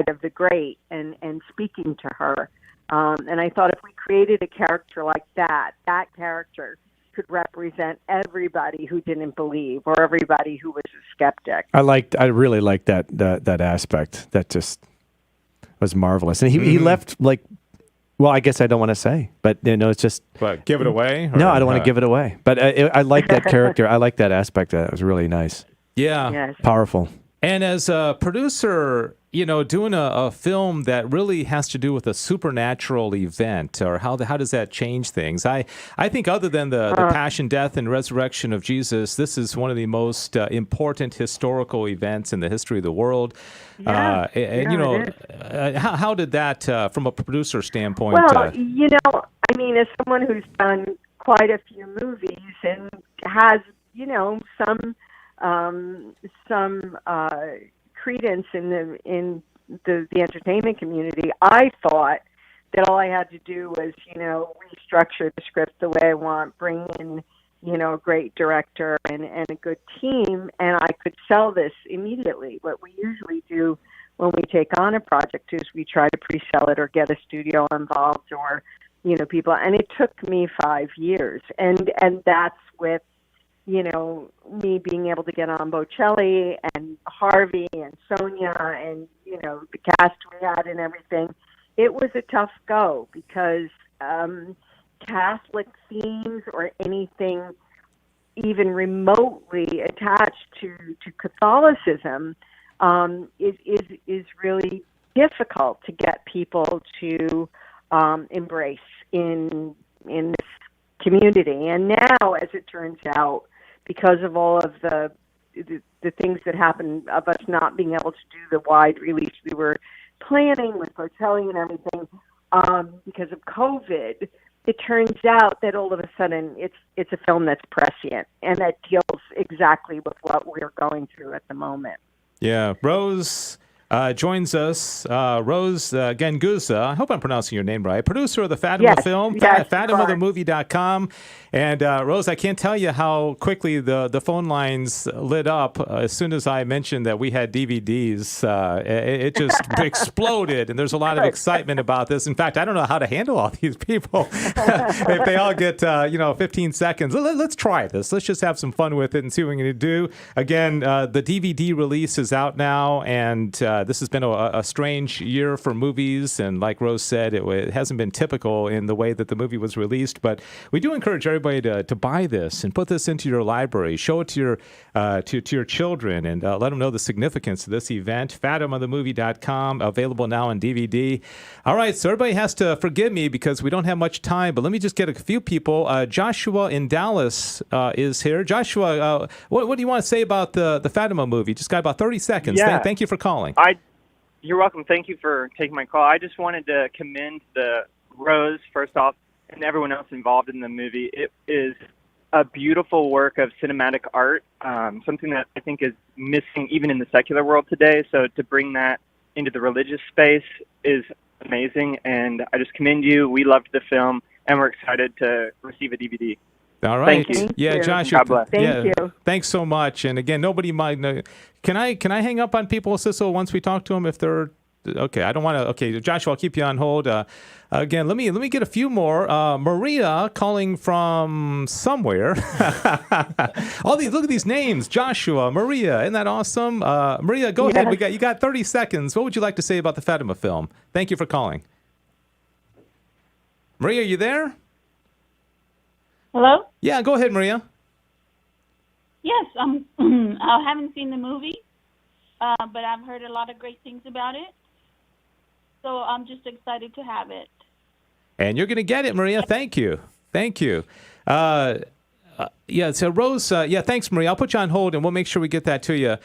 of the grate and speaking to her. And I thought if we created a character like that character could represent everybody who didn't believe or everybody who was a skeptic. I really liked that aspect. That just was marvelous. And he left well, I guess I don't want to say, but it's just. What, give it away? No, I don't want to give it away. But I like that character. I like that aspect. That was really nice. Yeah. Yes. Powerful. And as a producer, doing a film that really has to do with a supernatural event, or how does that change things? I think other than the passion, death, and resurrection of Jesus, this is one of the most important historical events in the history of the world. How did that, from a producer standpoint? Well, I mean, as someone who's done quite a few movies and has, some credence in the entertainment community, I thought that all I had to do was, restructure the script the way I want, bring in, a great director and a good team, and I could sell this immediately. What we usually do when we take on a project is we try to pre-sell it or get a studio involved or, people. And it took me 5 years. And that's with, me being able to get on Bocelli and Harvey and Sonia and, the cast we had and everything. It was a tough go because Catholic themes or anything even remotely attached to Catholicism is really difficult to get people to embrace in this community. And now, as it turns out, because of all of the things that happened of us not being able to do the wide release we were planning with Bocelli and everything, because of COVID, it turns out that all of a sudden it's a film that's prescient and that deals exactly with what we're going through at the moment. Yeah, Rose joins us. Rose Ganguza, I hope I'm pronouncing your name right, producer of the Fatima film, FatimaTheMovie.com. And Rose, I can't tell you how quickly the phone lines lit up as soon as I mentioned that we had DVDs. It just exploded, and there's a lot of excitement about this. In fact, I don't know how to handle all these people. If they all get 15 seconds, let's try this. Let's just have some fun with it and see what we're going to do. Again, the DVD release is out now, and this has been a strange year for movies, and like Rose said, it hasn't been typical in the way that the movie was released, but we do encourage everybody to buy this and put this into your library, show it to your children, and let them know the significance of this event. FatimaTheMovie.com, available now on DVD. All right, so everybody has to forgive me because we don't have much time, but let me just get a few people. Joshua in Dallas is here. Joshua, what do you want to say about the Fatima movie? Just got about 30 seconds. Yeah. Thank you for calling. You're welcome. Thank you for taking my call. I just wanted to commend the Rose, first off, and everyone else involved in the movie. It is a beautiful work of cinematic art, something that I think is missing even in the secular world today. So to bring that into the religious space is amazing, and I just commend you. We loved the film, and we're excited to receive a DVD. All right. Thank you. Yeah, Joshua. God bless. Thank you. Thanks so much. And again, nobody might know. Can I hang up on people, Sissel, once we talk to them if they're okay? I don't want to. Okay, Joshua, I'll keep you on hold. Again, let me get a few more. Maria calling from somewhere. Look at these names: Joshua, Maria. Isn't that awesome? Maria, go ahead. You got 30 seconds. What would you like to say about the Fatima film? Thank you for calling. Maria, are you there? Hello? Yeah, go ahead, Maria. Yes, I haven't seen the movie, but I've heard a lot of great things about it. So I'm just excited to have it. And you're going to get it, Maria. Thank you. Thank you. So Rose, thanks, Maria. I'll put you on hold, and we'll make sure we get that to you.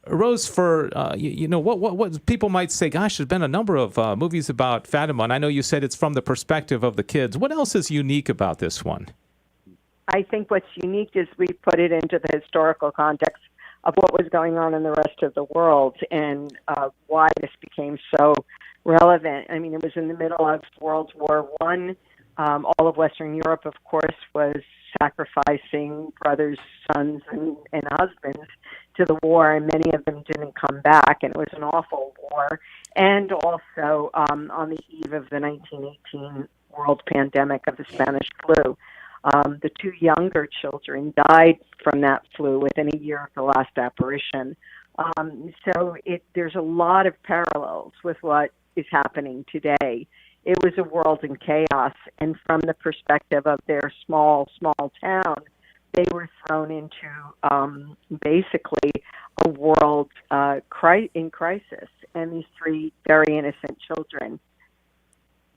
Rose, for what people might say, gosh, there's been a number of movies about Fatima, and I know you said it's from the perspective of the kids. What else is unique about this one? I think what's unique is we put it into the historical context of what was going on in the rest of the world and why this became so relevant. I mean, it was in the middle of World War I. All of Western Europe, of course, was sacrificing brothers, sons, and husbands to the war, and many of them didn't come back, and it was an awful war. And also on the eve of the 1918 world pandemic of the Spanish flu. The two younger children died from that flu within a year of the last apparition. So there's a lot of parallels with what is happening today. It was a world in chaos, and from the perspective of their small town, they were thrown into basically a world in crisis, and these three very innocent children.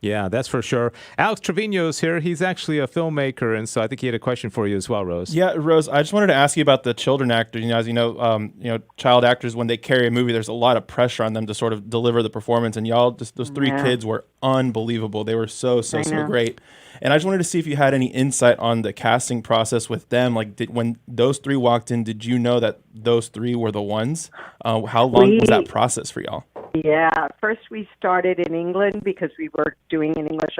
Yeah, that's for sure. Alex Trevino's here. He's actually a filmmaker, and so I think he had a question for you as well, Rose. Yeah, Rose, I just wanted to ask you about the children actors. As you know, child actors, when they carry a movie, there's a lot of pressure on them to sort of deliver the performance. And y'all, those three kids were unbelievable. They were so great. And I just wanted to see if you had any insight on the casting process with them. Like, when those three walked in, did you know that those three were the ones? How long was that process for y'all? Yeah, first we started in England because we were doing an English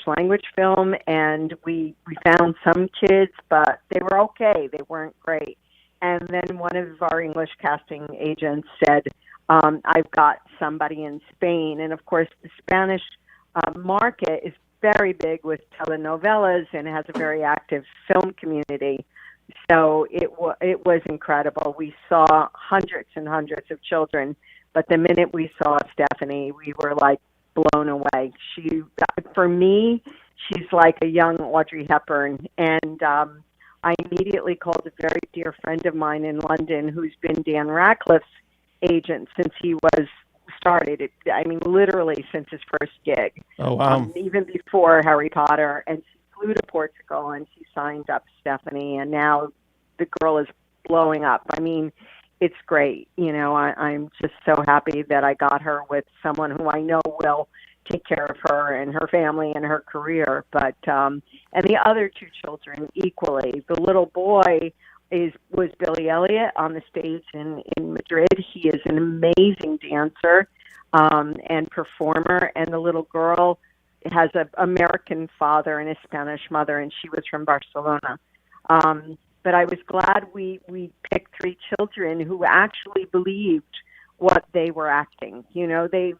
language film, and we found some kids, but they were okay. They weren't great. And then one of our English casting agents said, I've got somebody in Spain. And of course, the Spanish market is very big with telenovelas and has a very active film community. So it was incredible. We saw hundreds and hundreds of children, but the minute we saw Stephanie, we were like blown away. For me, she's like a young Audrey Hepburn, and I immediately called a very dear friend of mine in London who's been Dan Radcliffe's agent since he was started. I mean, literally since his first gig. Oh, wow. Even before Harry Potter, and flew to Portugal and she signed up Stephanie, and now the girl is blowing up. I mean, it's great. I'm just so happy that I got her with someone who I know will take care of her and her family and her career. But and the other two children equally. The little boy was Billy Elliot on the stage in Madrid. He is an amazing dancer and performer, and the little girl has an American father and a Spanish mother, and she was from Barcelona. But I was glad we picked three children who actually believed what they were acting. They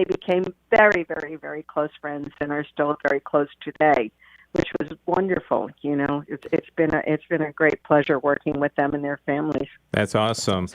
became very, very, very close friends and are still very close today, which was wonderful. It's been a great pleasure working with them and their families. That's awesome.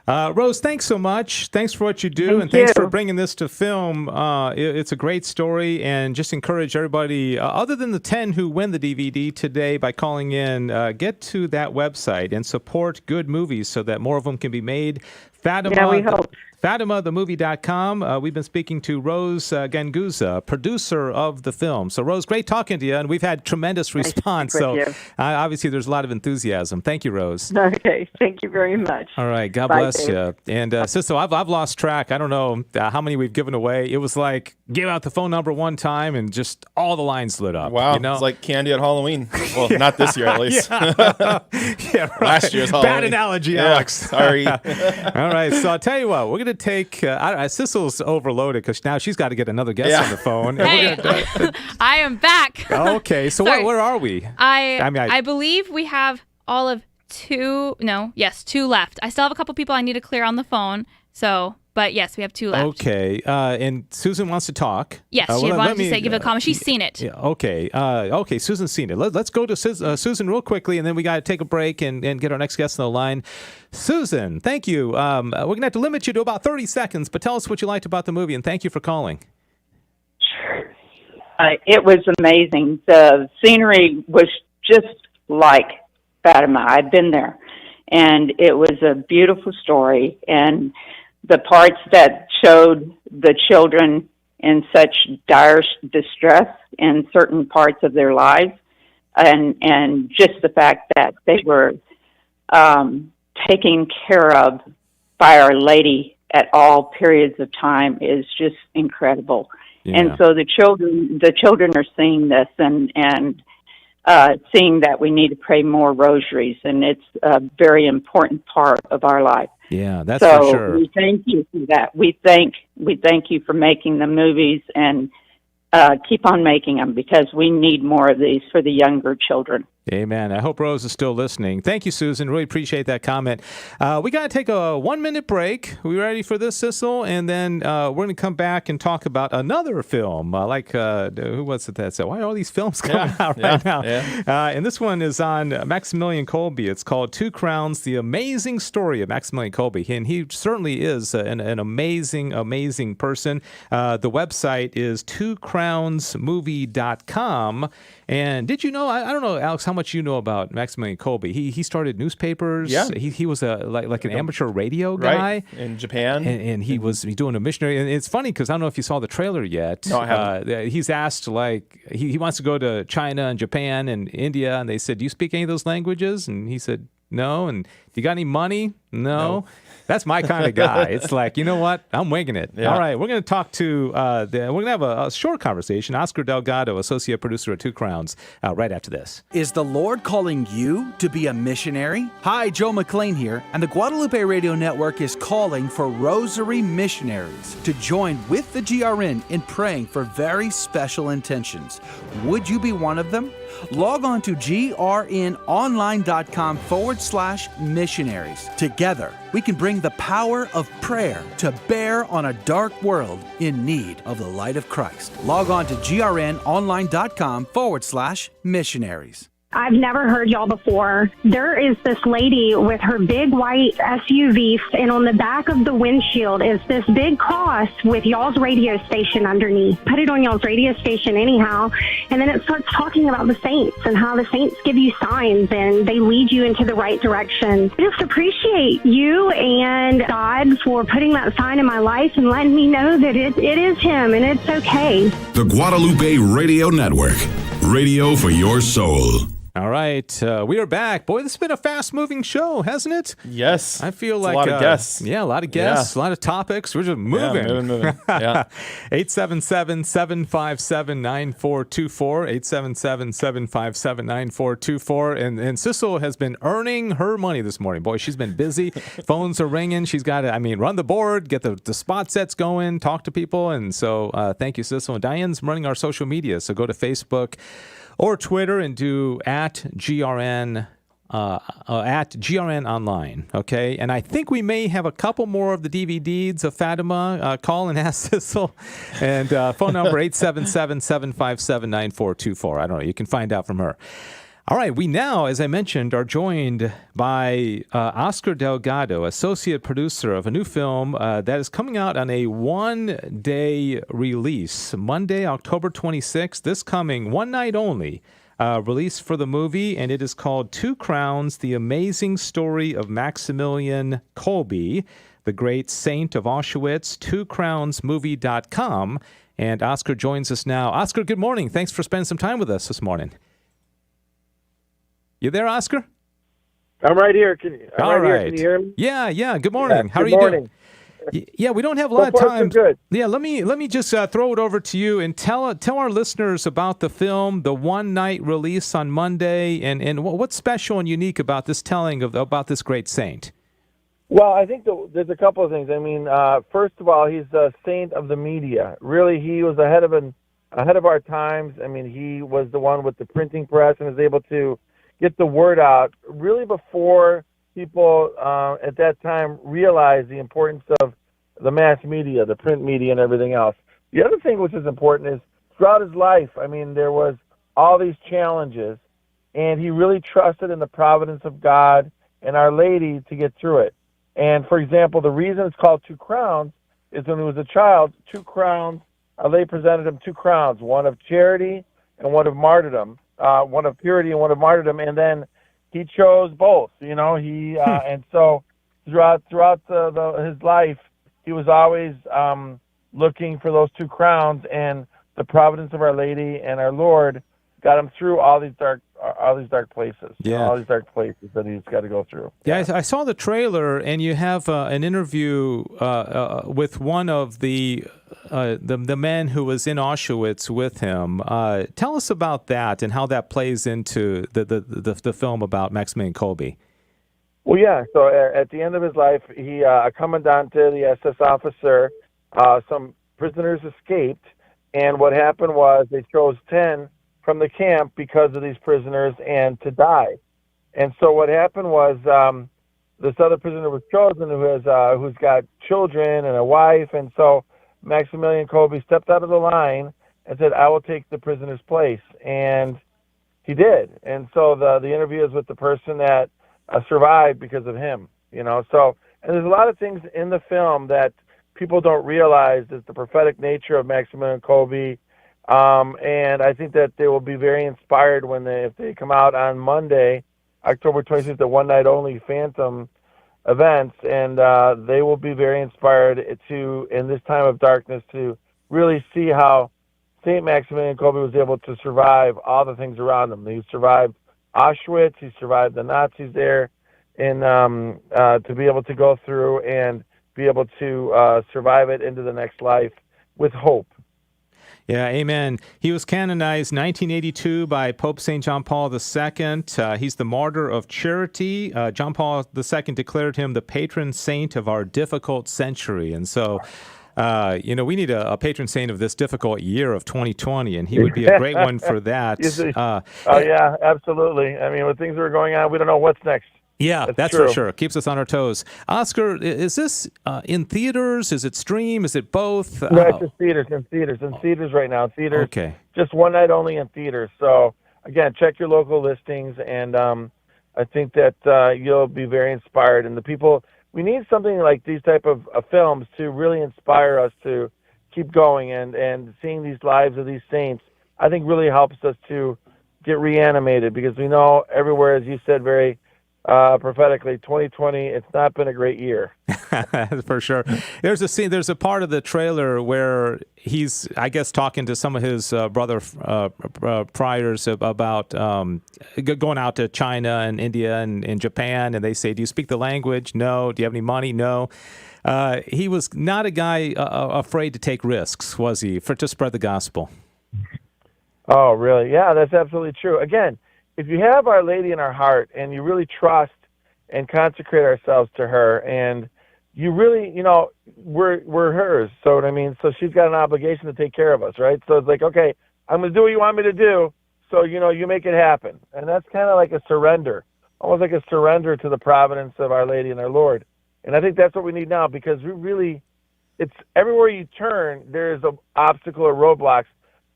Rose, thanks so much. Thanks for what you do, and thanks for bringing this to film. It's a great story, and just encourage everybody, other than the 10 who win the DVD today by calling in, get to that website and support good movies so that more of them can be made. We hope. FatimaTheMovie.com. We've been speaking to Rose Ganguza, producer of the film. So, Rose, great talking to you, and we've had tremendous response. So, obviously, there's a lot of enthusiasm. Thank you, Rose. Okay, thank you very much. All right, God bless you. And, Sisto, I've lost track. I don't know how many we've given away. It was like, give out the phone number one time, and just all the lines lit up. Wow, it's like candy at Halloween. Well, not this year, at least. Right. Last year's Halloween. Bad analogy, Alex. Sorry. All right, so I'll tell you what, we're going to take, Sissel's overloaded because now she's got to get another guest on the phone. Hey, I am back. Okay, so where are we? I believe we have all of two left. I still have a couple people I need to clear on the phone, but yes, we have two left. Okay, and Susan wants to talk. Yes, she wanted to give a comment. She's seen it. Yeah, okay, Susan's seen it. Let's go to Susan real quickly, and then we got to take a break and get our next guest on the line. Susan, thank you. We're going to have to limit you to about 30 seconds, but tell us what you liked about the movie, and thank you for calling. It was amazing. The scenery was just like Fatima. I've been there, and it was a beautiful story, and the parts that showed the children in such dire distress in certain parts of their lives, and just the fact that they were taken care of by Our Lady at all periods of time is just incredible. Yeah. And so the children are seeing this and seeing that we need to pray more rosaries, and it's a very important part of our life. Yeah, that's for sure. So we thank you for that. We thank you for making the movies, and keep on making them, because we need more of these for the younger children. Amen. I hope Rose is still listening. Thank you, Susan. Really appreciate that comment. We got to take a 1-minute break. We ready for this, Sissel? And then we're going to come back and talk about another film. Who was it that said, why are all these films coming out right now? Yeah. And this one is on Maximilian Kolbe. It's called Two Crowns, The Amazing Story of Maximilian Kolbe. And he certainly is an amazing, amazing person. The website is twocrownsmovie.com. And did you know, I don't know, Alex, how much much you know about Maximilian Kolbe. He started newspapers. Yeah. He was like an amateur radio guy. Right, in Japan. And he's doing a missionary. And it's funny because I don't know if you saw the trailer yet. No, I haven't. He's asked, he wants to go to China and Japan and India. And they said, do you speak any of those languages? And he said, no. And you got any money? No. That's my kind of guy. It's like, you know what? I'm winging it. Yeah. All right. We're going to talk to, we're going to have a short conversation. Oscar Delgado, associate producer at Two Crowns, right after this. Is the Lord calling you to be a missionary? Hi, Joe McClain here, and the Guadalupe Radio Network is calling for Rosary missionaries to join with the GRN in praying for very special intentions. Would you be one of them? Log on to grnonline.com/missionaries. Together, we can bring the power of prayer to bear on a dark world in need of the light of Christ. Log on to grnonline.com/missionaries. I've never heard y'all before. There is this lady with her big white SUV, and on the back of the windshield is this big cross with y'all's radio station underneath. Put it on y'all's radio station anyhow, and then it starts talking about the saints and how the saints give you signs and they lead you into the right direction. I just appreciate you and God for putting that sign in my life and letting me know that it is Him and it's okay. The Guadalupe Radio Network. Radio for your soul. All right, we are back. Boy, this has been a fast-moving show, hasn't it? Yes. I feel It's like a lot of guests. Yeah, a lot of guests, a lot of topics. We're just moving. Yeah, moving. Yeah. 877-757-9424. 877-757-9424. And Sissel has been earning her money this morning. Boy, she's been busy. Phones are ringing. She's got to, run the board, get the spot sets going, talk to people. And so thank you, Sissel. And Diane's running our social media. So go to Facebook or Twitter and do at GRN Online, okay? And I think we may have a couple more of the DVDs of Fatima. Call and ask Sissel. And phone number 877-757-9424. I don't know. You can find out from her. All right, we now, as I mentioned, are joined by Oscar Delgado, associate producer of a new film that is coming out on a one-day release, Monday, October 26th, this coming one night only, release for the movie, and it is called Two Crowns, The Amazing Story of Maximilian Kolbe, the Great Saint of Auschwitz, twocrownsmovie.com, and Oscar joins us now. Oscar, good morning. Thanks for spending some time with us this morning. You there, Oscar? I'm right here. Can you hear me? Yeah. Good morning. Yeah, How are you doing? Yeah, we don't have a lot of So far, time. so good. Yeah, let me just throw it over to you and tell our listeners about the film, the one night release on Monday, and what's special and unique about this telling about this great saint. Well, I think there's a couple of things. First of all, he's a saint of the media. Really, he was ahead of our times. He was the one with the printing press and was able to get the word out really before people at that time realized the importance of the mass media, the print media, and everything else. The other thing which is important is throughout his life, there was all these challenges, and he really trusted in the providence of God and Our Lady to get through it. And, for example, the reason it's called Two Crowns is when he was a child, two crowns, Our Lady presented him two crowns, one of charity and one of martyrdom. One of purity and one of martyrdom, and then he chose both. And so throughout his life, he was always looking for those two crowns, and the providence of Our Lady and our Lord got him through all these dark places. Yeah. All these dark places that he's got to go through. Yeah, I saw the trailer, and you have an interview with one of the men who was in Auschwitz with him. Tell us about that and how that plays into the film about Maximilian Kolbe. Well, yeah. So at the end of his life, he, a commandante, the SS officer, some prisoners escaped, and what happened was they chose 10 from the camp because of these prisoners and to die. And so what happened was this other prisoner was chosen who's got children and a wife, and so Maximilian Kolbe stepped out of the line and said, I will take the prisoner's place. And he did. And so the interview is with the person that survived because of him. So, and there's a lot of things in the film that people don't realize is the prophetic nature of Maximilian Kolbe, And I think that they will be very inspired if they come out on Monday, October 26th, the one night only Phantom events, and they will be very inspired to, in this time of darkness, to really see how St. Maximilian Kolbe was able to survive all the things around him. He survived Auschwitz, he survived the Nazis there, and to be able to go through and be able to survive it into the next life with hope. Yeah, amen. He was canonized 1982 by Pope St. John Paul II. He's the martyr of charity. John Paul II declared him the patron saint of our difficult century. And so, we need a patron saint of this difficult year of 2020, and he would be a great one for that. Yeah, absolutely. I mean, when things are going on, we don't know what's next. Yeah, that's for sure. Keeps us on our toes. Oscar, is this in theaters? Is it stream? Is it both? No, it's just theaters. In theaters right now. Theaters. Okay. Just one night only in theaters. So again, check your local listings, and I think that you'll be very inspired. And the people, we need something like these type of films to really inspire us to keep going. And seeing these lives of these saints, I think, really helps us to get reanimated, because we know everywhere, as you said, very prophetically, 2020, it's not been a great year. For sure. There's a scene, there's a part of the trailer where he's, I guess, talking to some of his brother priors about going out to China and India and Japan, and they say, do you speak the language? No. Do you have any money? No. He was not a guy afraid to take risks, was he, to spread the gospel? Oh, really? Yeah, that's absolutely true. Again, if you have Our Lady in our heart and you really trust and consecrate ourselves to her, and you really, we're hers. So what I mean, so she's got an obligation to take care of us, right? So it's like, okay, I'm going to do what you want me to do. So, you make it happen. And that's kind of like a surrender, almost like a surrender to the providence of Our Lady and our Lord. And I think that's what we need now, because it's everywhere you turn, there's an obstacle or roadblocks,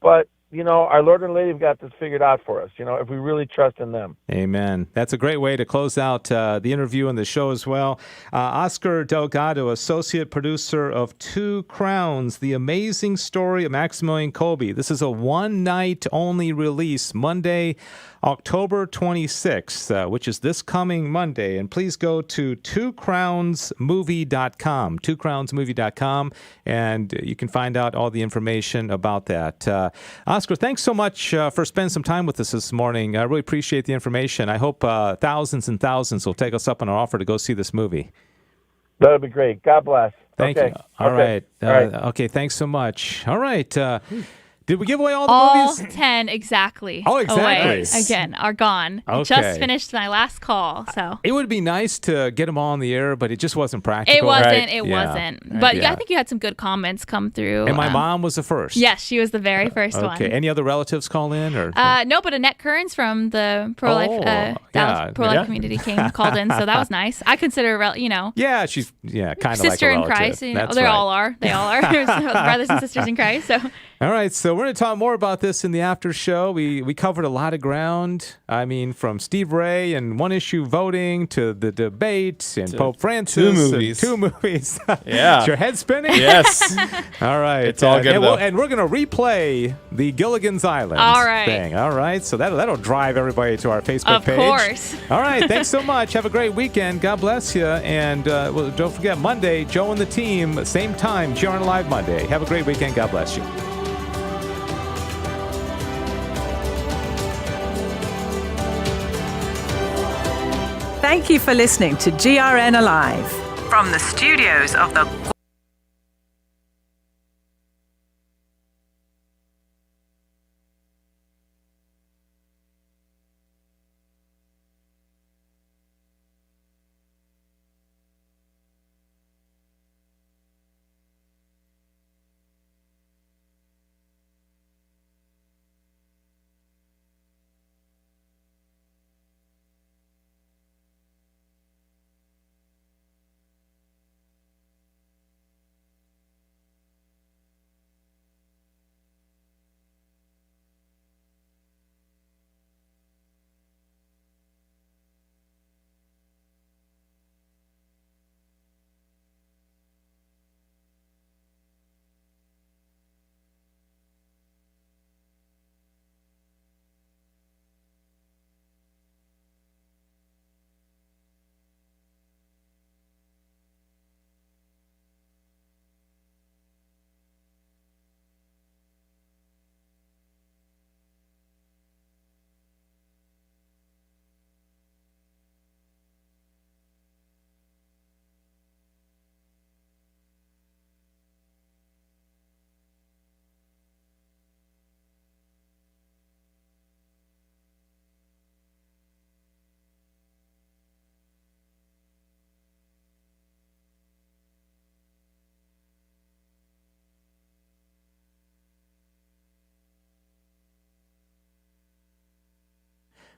but our Lord and Lady have got this figured out for us, if we really trust in them. Amen. That's a great way to close out the interview and the show as well. Oscar Delgado, associate producer of Two Crowns, The Amazing Story of Maximilian Kolbe. This is a one-night only release, Monday, October 26th, which is this coming Monday. And please go to twocrownsmovie.com, twocrownsmovie.com, and you can find out all the information about that. Oscar, thanks so much for spending some time with us this morning. I really appreciate the information. I hope thousands and thousands will take us up on our offer to go see this movie. That would be great. God bless. Thank you. All right. Okay, thanks so much. All right. Did we give away all the movies? All 10 exactly. Oh, exactly. Away, again, are gone. Okay. I just finished my last call, so. It would be nice to get them all on the air, but it just wasn't practical. It wasn't. Right? It wasn't. But I think you had some good comments come through. And my mom was the first. Yes, she was the very first one. Okay. Any other relatives call in? Or? No, but Annette Kearns from the pro-life Dallas pro-life community called in, so that was nice. I consider her, Yeah, she's kind of like a sister in relative. Christ. That's They right. all are. They all are. Brothers and sisters in Christ. So. All right, so we're going to talk more about this in the after show. We covered a lot of ground. I mean, from Steve Ray and one-issue voting to the debate and Pope Francis. Two movies. Yeah. Is your head spinning? Yes. All right. It's all good, though. And we're going to replay the Gilligan's Island thing. All right, so that'll drive everybody to our Facebook page. Of course. All right, thanks so much. Have a great weekend. God bless you. And don't forget, Monday, Joe and the team, same time, GRN Alive Monday. Have a great weekend. God bless you. Thank you for listening to GRN Alive. From the studios of the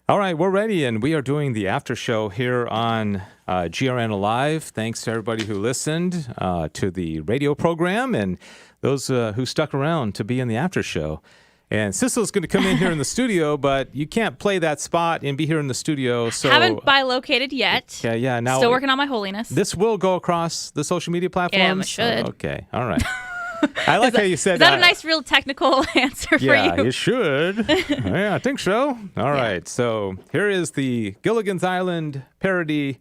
All right, we're ready, and we are doing the after show here on GRN Alive. Thanks to everybody who listened to the radio program and those who stuck around to be in the after show. And Sissel's going to come in here in the studio, but you can't play that spot and be here in the studio. So haven't bilocated yet. Yeah. Now still working on my holiness. This will go across the social media platforms. Yeah, it should. Okay, all right. I like how you said that. Is that a nice, real technical answer for you? Yeah, it should. Yeah, I think so. All right. So here is the Gilligan's Island parody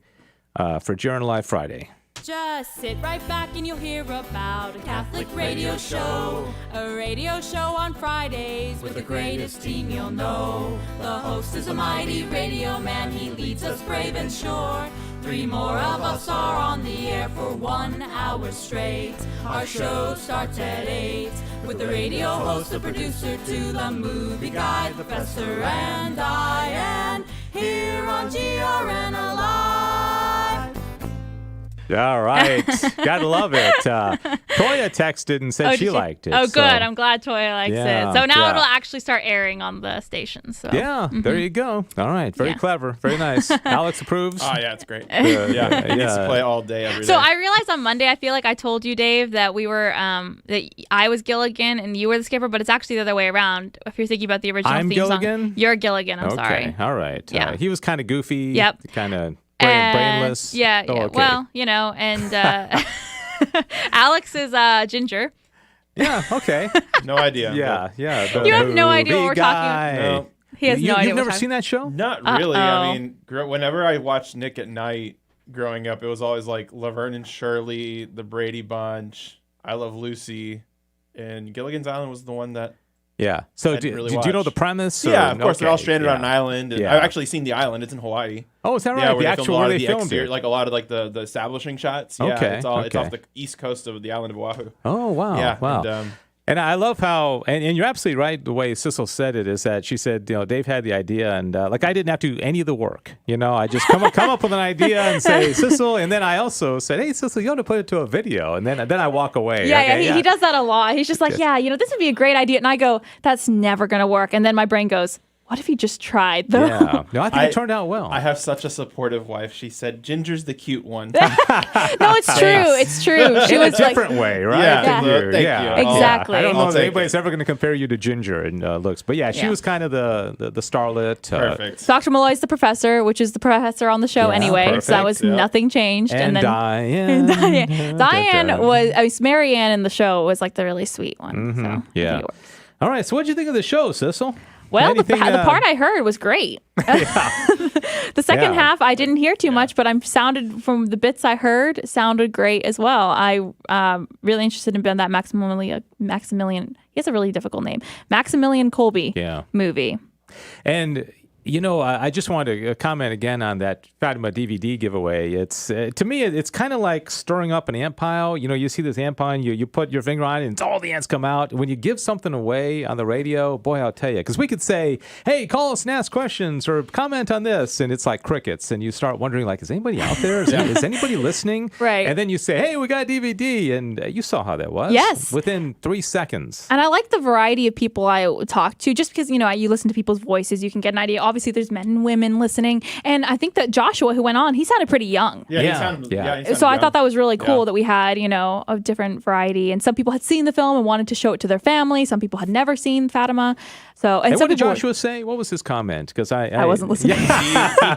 for GRN Alive Friday. Just sit right back and you'll hear about a Catholic radio show. A radio show on Fridays with the greatest team you'll know. The host is a mighty radio man. He leads us brave and sure. 3 more of us are on the air for 1 hour straight. Our show starts at 8 with the radio host, the producer, to the movie guy, the professor, and Diane here on GRN Alive. All right. Gotta love it. Toya texted and said she liked it. Oh, so. good. I'm glad Toya likes it. So now it'll actually start airing on the station. So. Yeah, there you go. All right. Very clever. Very nice. Alex approves. Oh, yeah, it's great. Yeah, he gets to play all day, every day. So I realized on Monday, I feel like I told you, Dave, that we were, that I was Gilligan and you were the skipper, but it's actually the other way around. If you're thinking about the original I'm theme Gilligan? song. You're Gilligan. I'm sorry. Okay. All right. Yeah. He was kind of goofy. Yep. Kind of And, brainless. Yeah. Oh, okay. Well, you know, and Alex is Ginger. Yeah, okay. No idea. Yeah. You have no idea what we're talking about. No. He has no idea. You've never seen that show? Not really. I mean, whenever I watched Nick at Night growing up, it was always like Laverne and Shirley, The Brady Bunch, I Love Lucy, and Gilligan's Island was the one that. Yeah. So do you know the premise? Yeah, of course. They're all stranded on an island. And I've actually seen the island. It's in Hawaii. Oh, is that right? Yeah, the actual where they filmed it? Like a lot of like the establishing shots. Yeah, Okay. it's off the east coast of the island of Oahu. Oh, wow. Yeah. Wow. And I love how, and you're absolutely right, the way Sissel said it is that she said, Dave had the idea, and like I didn't have to do any of the work. I just come up with an idea and say, Sissel, and then I also said, hey, Sissel, you ought to put it to a video, and then I walk away. Yeah, he does that a lot. He's just like, this would be a great idea. And I go, that's never going to work. And then my brain goes, what if he just tried, though? Yeah. No, I think it turned out well. I have such a supportive wife. She said, Ginger's the cute one. No, it's true. It's true. She in was a different way, right? Yeah. Thank you. Exactly. I don't know if anybody's ever going to compare you to Ginger in looks. But she was kind of the starlet. Perfect. Dr. Malloy's the professor, which is the professor on the show anyway. Perfect. So that was nothing changed. And then Diane. Diane was, Mary Ann in the show was like the really sweet one. Mm-hmm. So I think it worked. All right. So what did you think of the show, Sissel? Well, the part I heard was great. The second half I didn't hear too much, but from the bits I heard, sounded great as well. I really interested in being that Maximilian. He has a really difficult name, Maximilian Kolbe movie. And I just wanted to comment again on that Fatima DVD giveaway. It's to me, it's kind of like stirring up an ant pile. You see this ant pile, you put your finger on it, and all the ants come out. When you give something away on the radio, boy, I'll tell you, because we could say, "Hey, call us and ask questions or comment on this," and it's like crickets, and you start wondering, like, is anybody out there? Is anybody listening? Right. And then you say, "Hey, we got a DVD," and you saw how that was. Yes. Within 3 seconds. And I like the variety of people I talk to, just because you listen to people's voices, you can get an idea. Obviously, there's men and women listening, and I think that Joshua, who went on, he sounded pretty young. He sounded So I young. thought that was really cool that we had, a different variety. And some people had seen the film and wanted to show it to their family. Some people had never seen Fatima. So, and what did Joshua say? What was his comment? Because I wasn't listening. He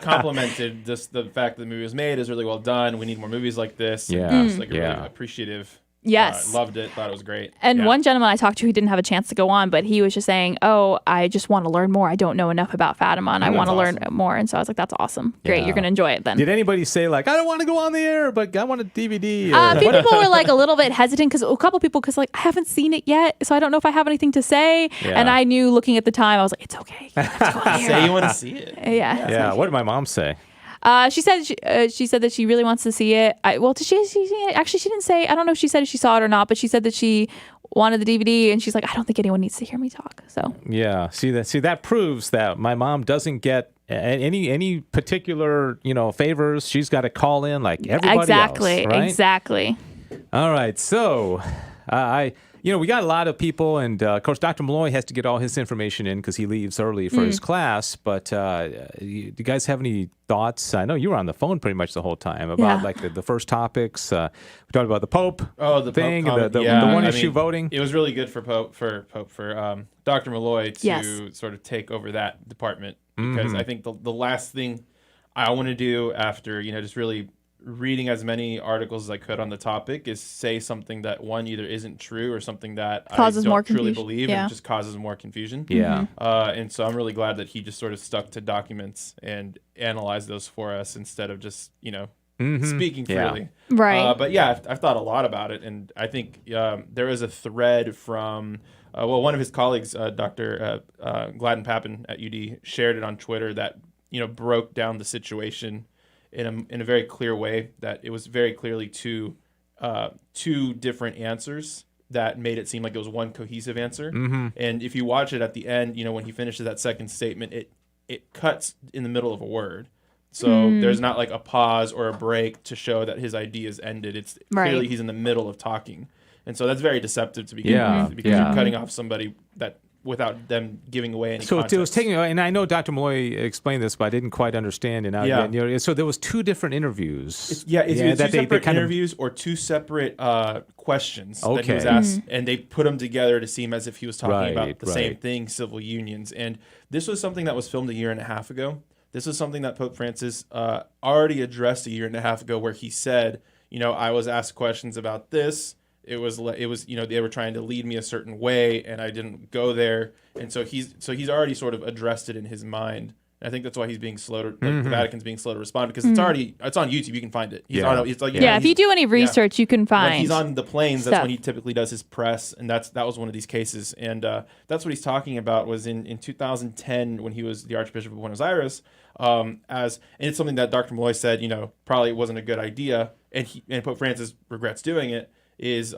complimented the fact that the movie was made is really well done. We need more movies like this. Yeah. And just, really appreciative. Yes. Loved it. Thought it was great. And one gentleman I talked to, he didn't have a chance to go on, but he was just saying, I just want to learn more. I don't know enough about Fatima, and I want to learn more. And so I was like, that's awesome. Great. You're going to enjoy it then. Did anybody say, like, I don't want to go on the air, but I want a DVD? People were like a little bit hesitant because I haven't seen it yet, so I don't know if I have anything to say. Yeah. And I knew looking at the time, I was like, it's okay. You have to go on the air. Say you want to see it. Yeah. Yeah. What did my mom say? She said that she really wants to see it. Did she see it? Actually, she didn't say. I don't know if she said if she saw it or not, but she said that she wanted the DVD, and she's like, I don't think anyone needs to hear me talk. So yeah, see that proves that my mom doesn't get any particular favors. She's got to call in like everybody else. Right? Exactly. All right, so I we got a lot of people, and of course, Dr. Malloy has to get all his information in because he leaves early for his class. But do you guys have any thoughts? I know you were on the phone pretty much the whole time about like the first topics. We talked about the Pope thing, Pope the one-issue voting. It was really good for Dr. Malloy to sort of take over that department, because I think the last thing I want to do after just really reading as many articles as I could on the topic is say something that either isn't true or something that causes I more don't truly confusion. believe and just causes more confusion. Yeah. And so I'm really glad that he just sort of stuck to documents and analyzed those for us instead of just, speaking freely. Right. But yeah, I've thought a lot about it. And I think there is a thread from, one of his colleagues, Dr. Gladden Papin at UD, shared it on Twitter that, broke down the situation in a very clear way, that it was very clearly two different answers that made it seem like it was one cohesive answer. And if you watch it at the end, when he finishes that second statement, it cuts in the middle of a word. So there's not like a pause or a break to show that his idea is ended. It's clearly he's in the middle of talking. And so that's very deceptive to begin with, because you're cutting off somebody that without them giving away any context. It was taking, and I know Dr. Malloy explained this, but I didn't quite understand it. So there was two different interviews. Two separate interviews or two separate questions that he was asked, and they put them together to seem as if he was talking about the same thing, civil unions. And this was something that was filmed a year and a half ago. This was something that Pope Francis already addressed a year and a half ago, where he said, I was asked questions about this. It was they were trying to lead me a certain way, and I didn't go there. And so he's already sort of addressed it in his mind. And I think that's why he's being slow to the Vatican's being slow to respond, because it's on YouTube. You can find it. If you do any research, you can find. He's on the planes. That's when he typically does his press, and that was one of these cases. And that's what he's talking about. Was in 2010 when he was the Archbishop of Buenos Aires. And it's something that Dr. Malloy said, probably wasn't a good idea, and Pope Francis regrets doing it. Is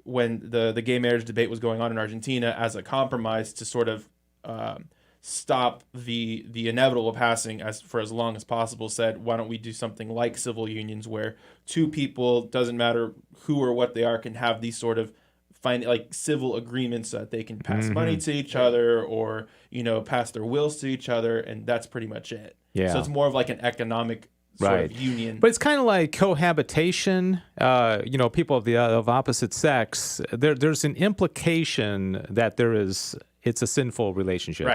when the gay marriage debate was going on in Argentina as a compromise to sort of stop the inevitable passing for as long as possible, said, why don't we do something like civil unions, where two people, doesn't matter who or what they are, can have these sort of civil agreements so that they can pass money to each other or pass their wills to each other, and that's pretty much it. So it's more of like an economic sort of union. But it's kind of like cohabitation. People of opposite sex. There's an implication that it's a sinful relationship.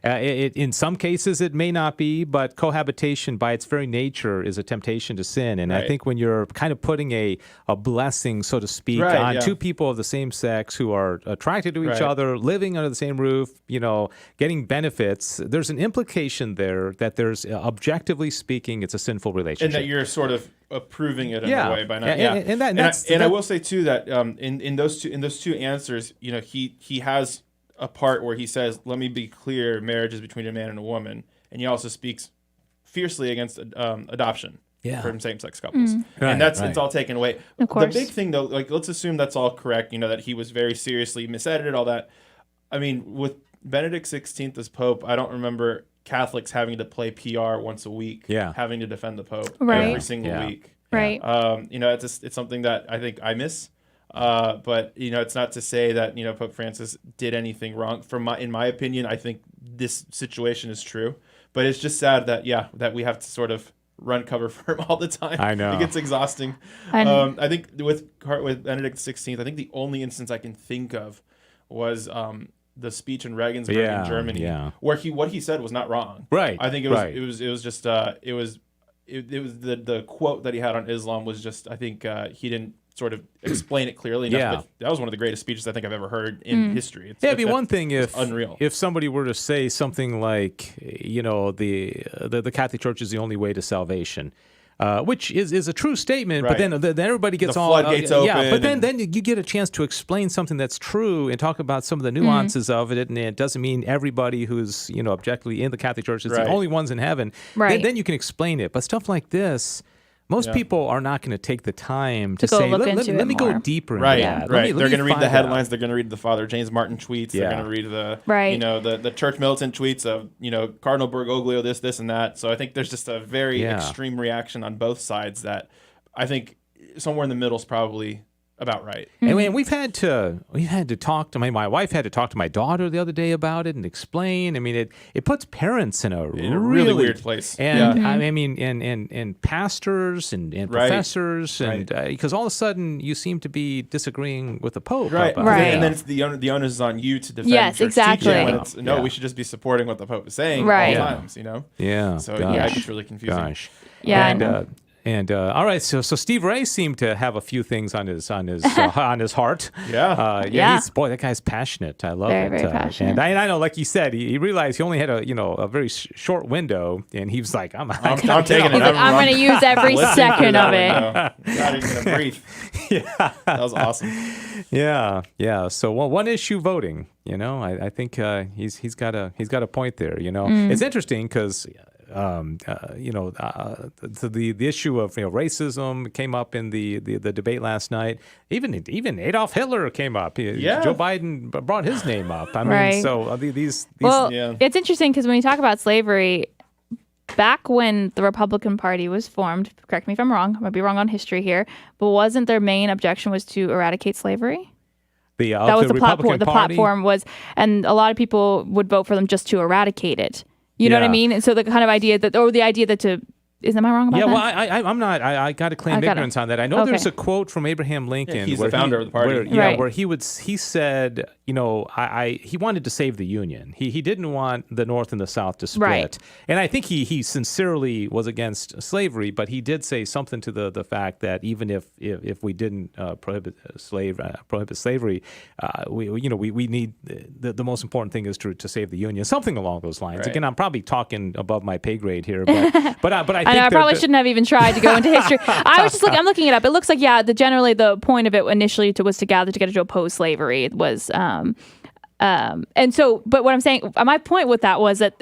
In some cases it may not be, but cohabitation by its very nature is a temptation to sin. And I think when you're kind of putting a blessing, so to speak, on two people of the same sex who are attracted to each other, living under the same roof, getting benefits, there's an implication there that there's, objectively speaking, it's a sinful relationship. And that you're sort of approving it in a way by not. And I will say too that in those two answers, he has a part where he says, let me be clear, marriage is between a man and a woman. And he also speaks fiercely against adoption from same-sex couples. And it's all taken away. Of course. The big thing, though, let's assume that's all correct, that he was very seriously misedited, all that. I mean, with Benedict XVI as Pope, I don't remember Catholics having to play PR once a week, having to defend the Pope every single week. Right. It's something that I think I miss. But it's not to say that Pope Francis did anything wrong. In my opinion, I think this situation is true. But it's just sad that we have to sort of run cover for him all the time. I know it gets exhausting. I think with Benedict XVI, I think the only instance I can think of was the speech in Regensburg in Germany, where what he said was not wrong. Right. I think it was just the quote that he had on Islam was just, I think he didn't sort of explain it clearly enough. But that was one of the greatest speeches I think I've ever heard in history. It'd be one thing if unreal. If somebody were to say something like, the Catholic Church is the only way to salvation. Which is a true statement, but then everybody gets all floodgates open. Yeah, but then you get a chance to explain something that's true and talk about some of the nuances of it, and it doesn't mean everybody who's objectively in the Catholic Church is the only ones in heaven. Right. Then you can explain it, but stuff like this. Most people are not going to take the time to say, let me go deeper into that. They're going to read the headlines. They're going to read the Father James Martin tweets. They're going to read the church militant tweets of, Cardinal Bergoglio, this, and that. So I think there's just a very extreme reaction on both sides that I think somewhere in the middle is probably about right. And we've had to talk to my wife had to talk to my daughter the other day about it and explain. I mean, it puts parents in a really weird place. And I mean, and pastors and professors, and because all of a sudden you seem to be disagreeing with the Pope. Right. And then it's the onus is on you to defend church teaching when it's, we should just be supporting what the Pope is saying all the times, Yeah. So it gets really confusing. Gosh. Yeah. And all right, so Steve Ray seemed to have a few things on his on his heart. Boy, that guy's passionate. I love it. Very passionate. And I know, like you said, he realized he only had a very short window, and he was like, I'm taking it. He's like, I'm going to use every second of it. Not even gonna breathe. That was awesome. Yeah. So one issue voting. I think he's got a point there. It's interesting because. The issue of racism came up in the debate last night. Even Adolf Hitler came up. Joe Biden brought his name up. I mean, so these. Well, it's interesting because when you talk about slavery, back when the Republican Party was formed, correct me if I'm wrong, I might be wrong on history here, but wasn't their main objection was to eradicate slavery? That was the platform. The platform was, and a lot of people would vote for them just to eradicate it. You know what I mean? And so the kind of idea that, or the idea that am I wrong about that? Well, I'm not. I got to claim ignorance on that. I know there's a quote from Abraham Lincoln. He's the founder of the party. Where he said, he wanted to save the Union. He didn't want the North and the South to split. Right. And I think he sincerely was against slavery, but he did say something to the fact that even if we didn't prohibit slavery, we need the most important thing is to save the Union. Something along those lines. Right. Again, I'm probably talking above my pay grade here, but I think I probably shouldn't have even tried to go into history. I'm looking it up. It looks like generally the point of it initially was to gather together to oppose slavery. It was and so, but what I'm saying, my point with that was that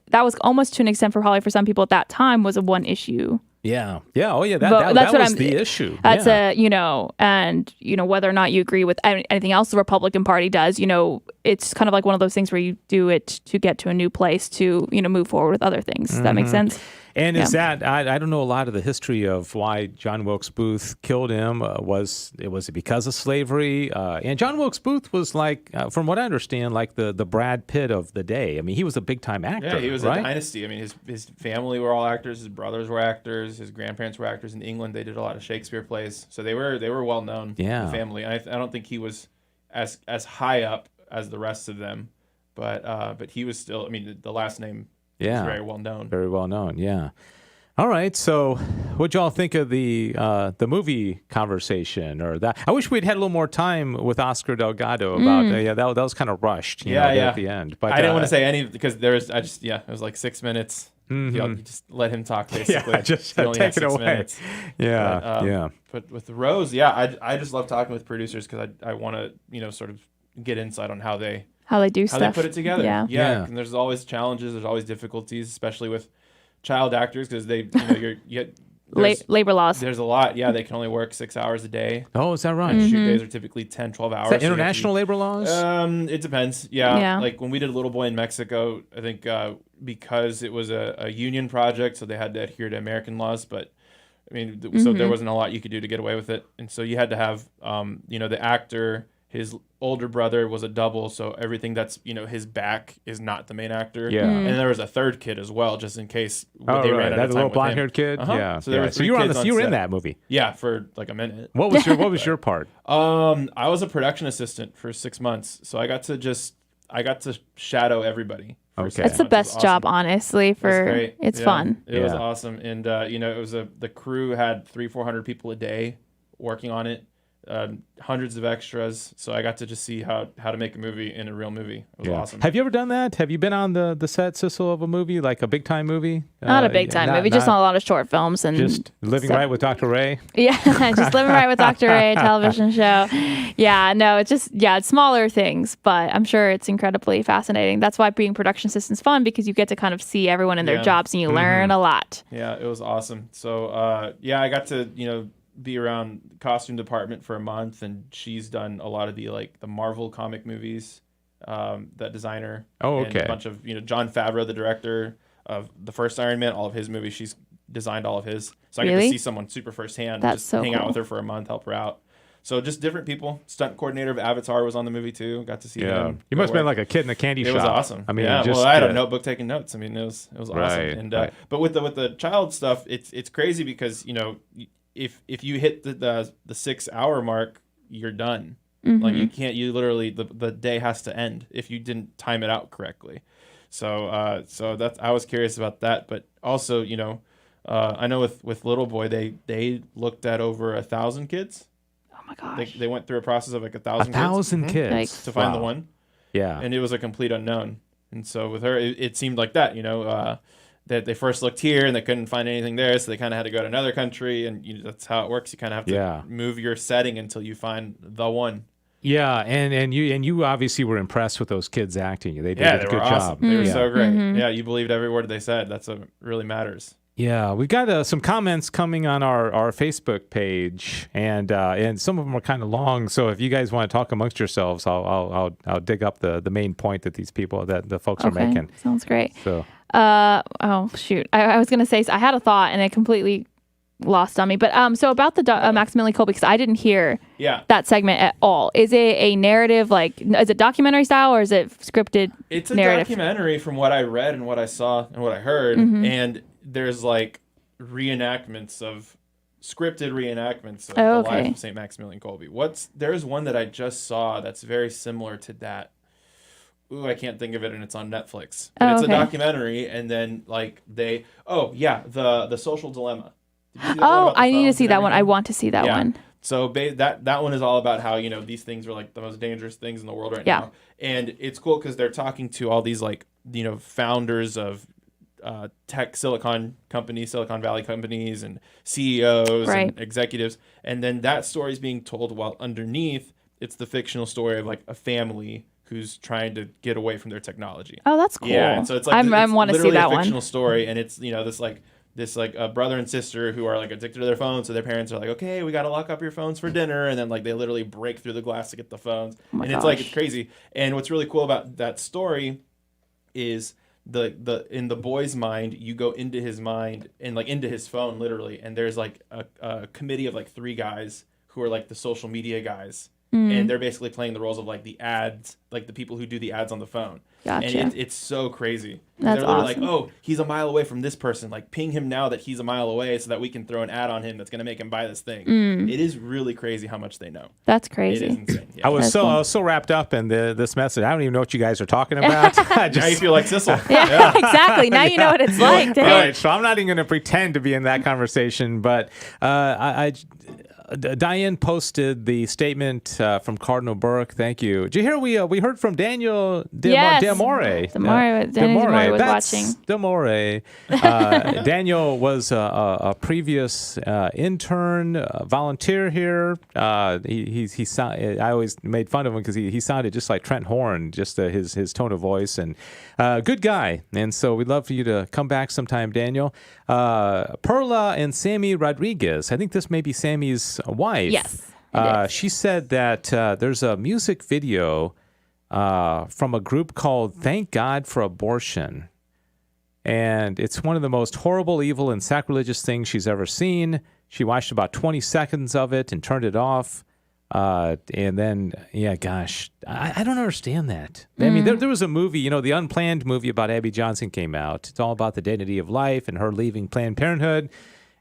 that was almost to an extent probably for some people at that time was a one issue. Yeah. Oh, yeah. That was the issue. That's and whether or not you agree with anything else the Republican Party does, it's kind of like one of those things where you do it to get to a new place to, move forward with other things. Does that make sense? And is that, I don't know a lot of the history of why John Wilkes Booth killed him. Was it because of slavery? And John Wilkes Booth was like, from what I understand, like the Brad Pitt of the day. I mean, he was a big time actor. Yeah, he was right? a dynasty. I mean, his family were all actors. His brothers were actors. His grandparents were actors. In England, they did a lot of Shakespeare plays. So they were well known. Yeah. The family. And I don't think he was as high up as the rest of them, but he was still. I mean, the last name. Yeah, was very well known. Very well known. Yeah. All right. So, what'd y'all think of the movie conversation or that? I wish we'd had a little more time with Oscar Delgado about. That was kind of rushed. At the end. But I didn't want to say any because it was like 6 minutes. Mm-hmm. You just let him talk basically. Yeah, just take it away. Minutes. Yeah. But with the Rose, I just love talking with producers because I want to sort of get insight on how they do stuff. How they put it together. Yeah. And there's always challenges. There's always difficulties, especially with child actors because they, labor laws. There's a lot. Yeah, they can only work 6 hours a day. Oh, is that right? And shoot days are typically 10, 12 hours. Is that international labor laws? It depends. Yeah. Like when we did Little Boy in Mexico, I think because it was a union project, so they had to adhere to American laws. But I mean, so there wasn't a lot you could do to get away with it. And so you had to have, the actor, his older brother was a double, so everything that's his back is not the main actor. Yeah, and there was a third kid as well, just in case they ran out of time. That little blonde-haired kid. Yeah, so there were three you were kids you were set. in that movie. Yeah, for like a minute. What was your part? I was a production assistant for 6 months, so I got to shadow everybody. Okay, that's the best job, honestly. It's fun. It was awesome, and it was the crew had 300-400 people a day working on it. Hundreds of extras, so I got to just see how to make a movie in a real movie. It was awesome. Have you ever done that? Have you been on the set, Sissel, of a movie, like a big time movie? Not a big time movie, just on a lot of short films and just Living Right with Dr. Ray. Yeah, just Living Right with Dr. Ray, television show. Yeah, no, it's smaller things, but I'm sure it's incredibly fascinating. That's why being production assistant's fun because you get to kind of see everyone in their jobs and you learn a lot. Yeah, it was awesome. So I got to be around the costume department for a month, and she's done a lot of the Marvel comic movies, that designer. Oh, okay. And a bunch of Jon Favreau, the director of the first Iron Man, all of his movies, she's designed all of his. So I get to see someone super firsthand. That's just so hang out cool. with her for a month, help her out. So just different people. Stunt coordinator of Avatar was on the movie too. Got to see him. You must have been like a kid in a candy shop. It was awesome. I mean, yeah. just, Well, I had a notebook taking notes. I mean, it was awesome. Right, And right. but with the child stuff, it's crazy because if you hit the 6 hour mark, you're done. Mhm. Like you can't. You literally the day has to end if you didn't time it out correctly. So that's I was curious about that, but also I know with Little Boy they looked at over 1,000 kids. Oh my gosh! They went through a process of like 1,000 kids Yikes. to find the Wow. one. Yeah. And it was a complete unknown. And so with her, it seemed like that, that they first looked here and they couldn't find anything there, so they kind of had to go to another country, and that's how it works. You kind of have to move your setting until you find the one. Yeah, and you obviously were impressed with those kids acting. They did a they good were awesome. job. They were so great. Mm-hmm. Yeah, you believed every word they said. That's what really matters. Yeah, we've got some comments coming on our Facebook page, and some of them are kind of long. So if you guys want to talk amongst yourselves, I'll dig up the main point that these people that the folks are making. Sounds great. So oh shoot, I was gonna say I had a thought and it completely lost on me. But so about the Maximilian Kolbe, because I didn't hear that segment at all. Is it a narrative, like is it documentary style or is it scripted? It's a narrative? documentary from what I read and what I saw and what I heard, Mhm. and there's like scripted reenactments of Oh, the life okay. of St. Maximilian Kolbe. There's one that I just saw that's very similar to that. Ooh, I can't think of it, and it's on Netflix. But it's a documentary, and then like the social dilemma. Did you see that one Oh, about the I need to phones see and that one. I everything? want to see that Yeah. one. So that one is all about how these things are like the most dangerous things in the world right Yeah. now, and it's cool because they're talking to all these founders of tech Silicon Valley companies, and CEOs Right. and executives, and then that story is being told while underneath it's the fictional story of like a family who's trying to get away from their technology. Oh, that's cool. Yeah, and so it's like I want to see literally that a one. fictional story, and it's this brother and sister who are like addicted to their phones, so their parents are like, okay, we got to lock up your phones for dinner, and then like they literally break through the glass to get the phones, my and it's crazy. And what's really cool about that story is in the boy's mind, you go into his mind and like into his phone literally, and there's like a committee of like 3 guys who are like the social media guys, and they're basically playing the roles of like the ads, like the people who do the ads on the phone. Gotcha. And it's so crazy. That's they're literally awesome. like, oh, he's a mile away from this person. Like, ping him now that he's a mile away so that we can throw an ad on him that's going to make him buy this thing. It is really crazy how much they know. That's crazy. It is insane. Yeah. I was so wrapped up in this message. I don't even know what you guys are talking about. Now you feel like Sissel. Yeah, exactly. Now you know what it's like. Dang. Right. So I'm not even going to pretend to be in that conversation, but Diane posted the statement from Cardinal Burke. Thank you. Did you hear we heard from Daniel Yes. Demore? Daniel Demore was That's watching. Demore. Daniel was a previous intern, volunteer here. I always made fun of him because he sounded just like Trent Horn, just his tone of voice, and good guy. And so we'd love for you to come back sometime, Daniel. Perla and Sammy Rodriguez. I think this may be Sammy's wife. Yes, it is. She said that there's a music video from a group called Thank God for Abortion. And it's one of the most horrible, evil, and sacrilegious things she's ever seen. She watched about 20 seconds of it and turned it off. And then, I don't understand that. I mean, there was a movie, the Unplanned movie about Abby Johnson came out. It's all about the dignity of life and her leaving Planned Parenthood.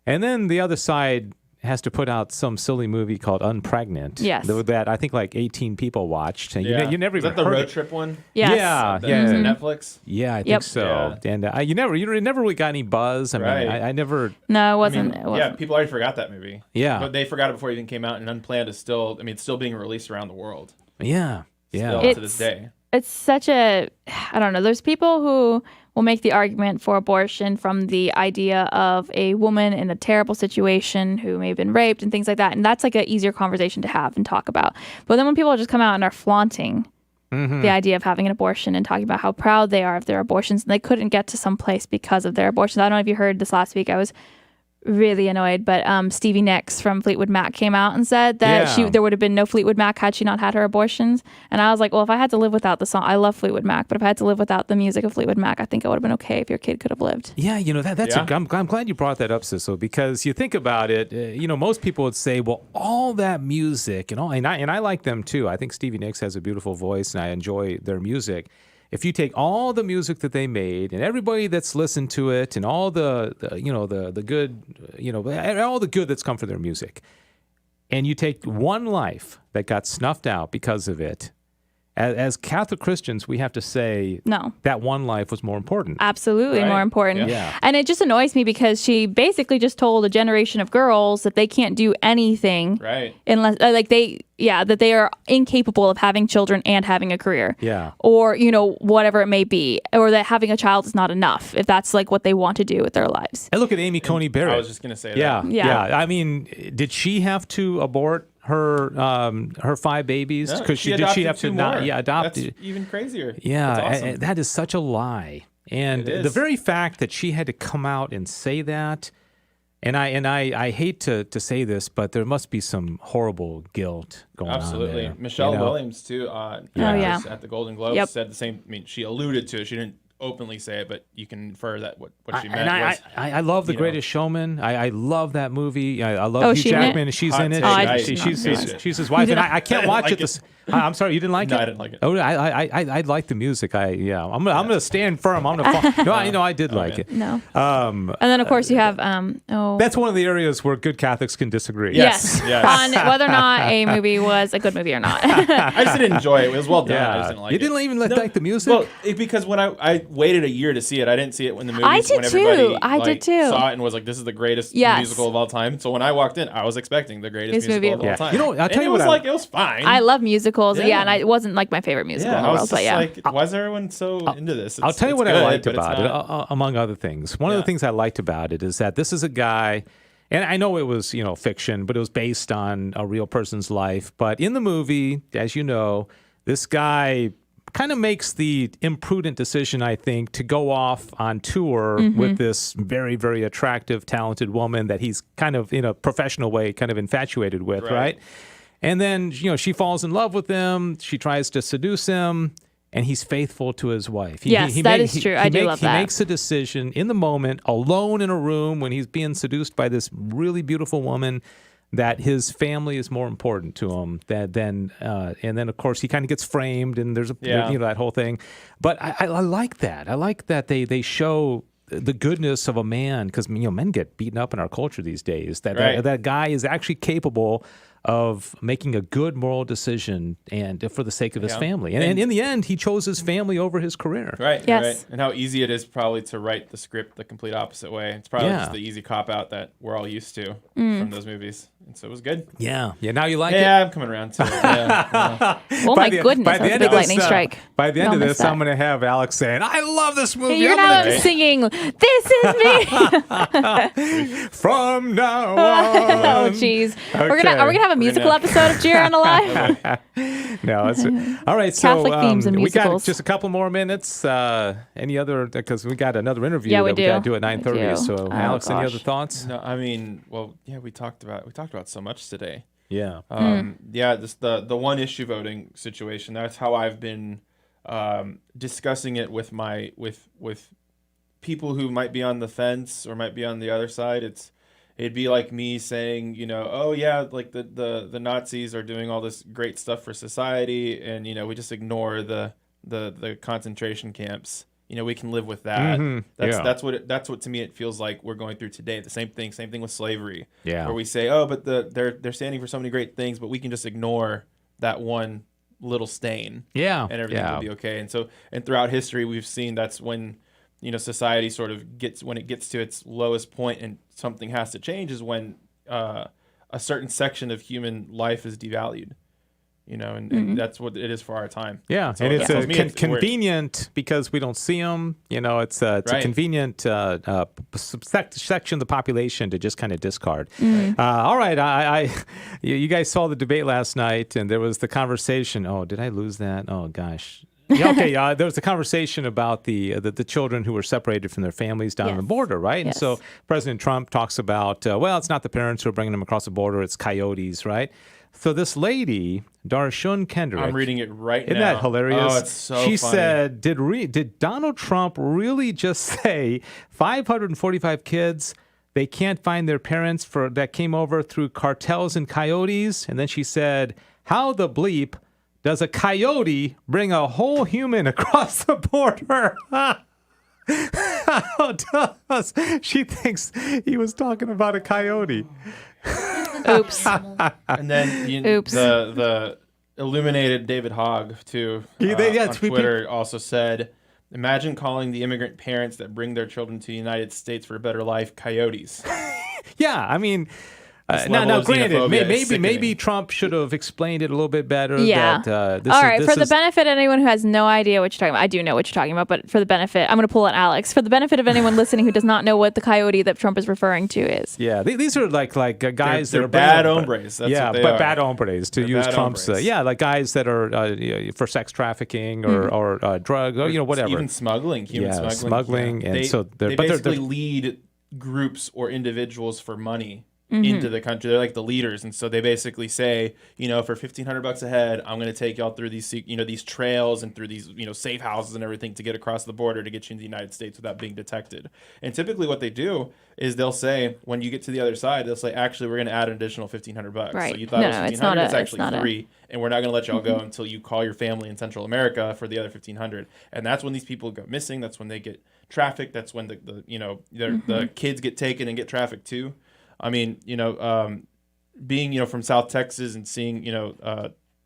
And then the other side has to put out some silly movie called Unpregnant. Yes. That I think like 18 people watched. And Yeah. you never Is even that the heard road it. trip one? Yes. Yeah. Is it Netflix? Yeah, I Yep. think so. Yeah. And you never really got any buzz. I mean, Right. I never. No, it I wasn't. mean, it wasn't. people already forgot that movie. Yeah. But they forgot it before it even came out, and Unplanned is still, it's still being released around the world. Yeah. Yeah. Still to this day. It's such a, I don't know. There's people who will make the argument for abortion from the idea of a woman in a terrible situation who may have been raped and things like that. And that's like an easier conversation to have and talk about. But then when people just come out and are flaunting the idea of having an abortion and talking about how proud they are of their abortions, and they couldn't get to some place because of their abortions. I don't know if you heard this last week. I was really annoyed, but Stevie Nicks from Fleetwood Mac came out and said that there would have been no Fleetwood Mac had she not had her abortions. And I was like, well, if I had to live without the song, I love Fleetwood Mac, but if I had to live without the music of Fleetwood Mac, I think it would have been okay if your kid could have lived. Yeah, that's I'm glad you brought that up, Sissel, because you think about it, most people would say, well, all that music and I like them too. I think Stevie Nicks has a beautiful voice and I enjoy their music. If you take all the music that they made and everybody that's listened to it and all the good, all the good that's come from their music, and you take one life that got snuffed out because of it, as Catholic Christians, we have to say no. That one life was more important. Absolutely more important. Yeah. And it just annoys me because she basically just told a generation of girls that they can't do anything unless that they are incapable of having children and having a career. Yeah. Or, whatever it may be. Or that having a child is not enough if that's like what they want to do with their lives. And look at Amy Coney Barrett. I was just going to say that. that. Yeah. I mean, did she have to abort her 5 babies? No, Because did she have to not adopt? That's even crazier. Yeah, That's awesome. that is such a lie. And the very fact that she had to come out and say that, and I hate to say this, but there must be some horrible guilt going Absolutely. on there. Michelle Williams too at the Golden Globes said the same. I mean, she alluded to it. She didn't openly say it, but you can infer that what she meant was. I love The Greatest Showman. I love that movie. I love Hugh Jackman. She's in it. She's his wife, and I can't watch it. I'm sorry, you didn't like it? No, I didn't like it. Oh, I like the music. I'm gonna stand firm. I did like it. No. And then of course you have That's one of the areas where good Catholics can disagree. Yes. On whether or not a movie was a good movie or not. I just didn't enjoy it. It was well done. I just didn't like it. You didn't even like the music? Well, because when I waited a year to see it, I didn't see it when the movie. I did when everybody, too. I did too. Saw it and was like, "This is the greatest musical of all time." So when I walked in, I was expecting the greatest musical of all time. I'll tell you what. It was fine. I love musicals. And it wasn't like my favorite musical in the world, but like, why is everyone so into this? I'll tell you what I liked about it, among other things. One of the things I liked about it is that this is a guy, and I know it was fiction, but it was based on a real person's life. But in the movie, as you know, this guy kind of makes the imprudent decision, I think, to go off on tour with this very, very attractive, talented woman that he's kind of, in a professional way, kind of infatuated with, right? And then, she falls in love with him. She tries to seduce him, and he's faithful to his wife. That is true. I do love that. He makes a decision in the moment, alone in a room, when he's being seduced by this really beautiful woman, that his family is more important to him than and then of course he kind of gets framed, and there's that whole thing. But I like that. I like that they show the goodness of a man, because men get beaten up in our culture these days. That guy is actually capable of making a good moral decision and for the sake of his family. And in the end, he chose his family over his career. Right. And how easy it is probably to write the script the complete opposite way. It's probably just the easy cop-out that we're all used to from those movies. And so it was good. Yeah. Now you like it? Yeah, I'm coming around to it. Oh my goodness, that's a big lightning strike. By the end of this, I'm going to have Alex saying, I love this movie. You're now singing, "This is me." From now on. Oh, jeez. Okay. Are we gonna have a musical episode of GRN Alive? No. All right. Catholic themes and musicals. We got just a couple more minutes. Any other? Because we got another interview that we got to do at 9:30. So, Alex, any other thoughts? No, I mean, we talked about so much today. Yeah. The one issue voting situation. That's how I've been discussing it with with people who might be on the fence or might be on the other side. It'd be like me saying, oh yeah, like the Nazis are doing all this great stuff for society, and we just ignore the concentration camps. We can live with that. That's what to me it feels like we're going through today. The same thing with slavery. Yeah. Where we say, oh, but they're standing for so many great things, but we can just ignore that one little stain. Yeah. And everything will be okay. And throughout history, we've seen that's when society sort of gets to its lowest point and something has to change, is when a certain section of human life is devalued. And that's what it is for our time. Yeah, so and it's convenient because we don't see them. It's a convenient section of the population to just kind of discard. All right, you guys saw the debate last night, and there was the conversation. Oh, did I lose that? Oh, gosh. Yeah, okay. There was a conversation about the children who were separated from their families down the border, right? And so President Trump talks about, well, it's not the parents who are bringing them across the border; it's coyotes, right? So this lady, Darshun Kendrick, I'm reading it right now. Isn't that hilarious? Oh, it's so She funny. said, did Donald Trump really just say 545 kids? They can't find their parents that came over through cartels and coyotes? And then she said, how the bleep does a coyote bring a whole human across the border? How does she thinks he was talking about a coyote? Oops. And then the illuminated David Hogg too on Twitter also said, imagine calling the immigrant parents that bring their children to the United States for a better life coyotes. Yeah, I mean, now granted, maybe Trump should have explained it a little bit better. Yeah. All right. For the benefit of anyone who has no idea what you're talking about, I do know what you're talking about, but for the benefit, I'm going to pull on Alex. For the benefit of anyone listening who does not know what the coyote that Trump is referring to is. Yeah, these are like guys they're that are bad hombres. That's what they are. bad hombres to use Trump's. Like guys that are for sex trafficking or drug or whatever. Even smuggling, human smuggling. And they basically lead groups or individuals for money. Into the country. They're like the leaders, and so they basically say, for $1,500 a head, I'm going to take y'all through these, these trails and through these, safe houses and everything to get across the border to get you into the United States without being detected. And typically, what they do is they'll say, when you get to the other side, they'll say, actually, we're going to add an additional $1,500. Right. So you thought it was $1,500, it's actually $3, and we're not going to let y'all go Mm-hmm. until you call your family in Central America for the other $1,500. And that's when these people go missing. That's when they get trafficked. That's when the kids get taken and get trafficked too. I mean, being, from South Texas and seeing,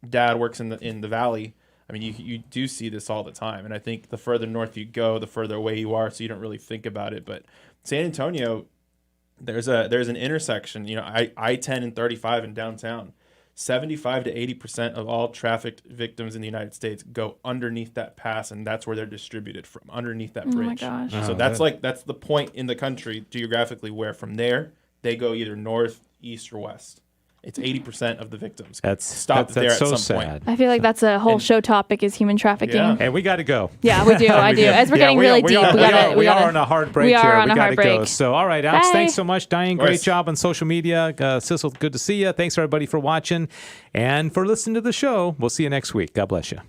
dad works in the Valley. I mean, you do see this all the time. And I think the further north you go, the further away you are. So you don't really think about it. But San Antonio, there's an intersection, I-10 and 35 in downtown. 75 to 80% of all trafficked victims in the United States go underneath that pass, and that's where they're distributed from, underneath that bridge. Oh my gosh. So that's the point in the country geographically where from there they go either north, east, or west. It's 80% of the victims. That's so sad. I feel like that's a whole show topic is human trafficking. Yeah. And we got to go. Yeah, we do. I do. As we're getting really deep, we are on a hard break here. We got to go. So, all right, Alex, Bye. thanks so much. Diane, great job on social media. Sissel, good to see you. Thanks, everybody, for watching and for listening to the show. We'll see you next week. God bless you.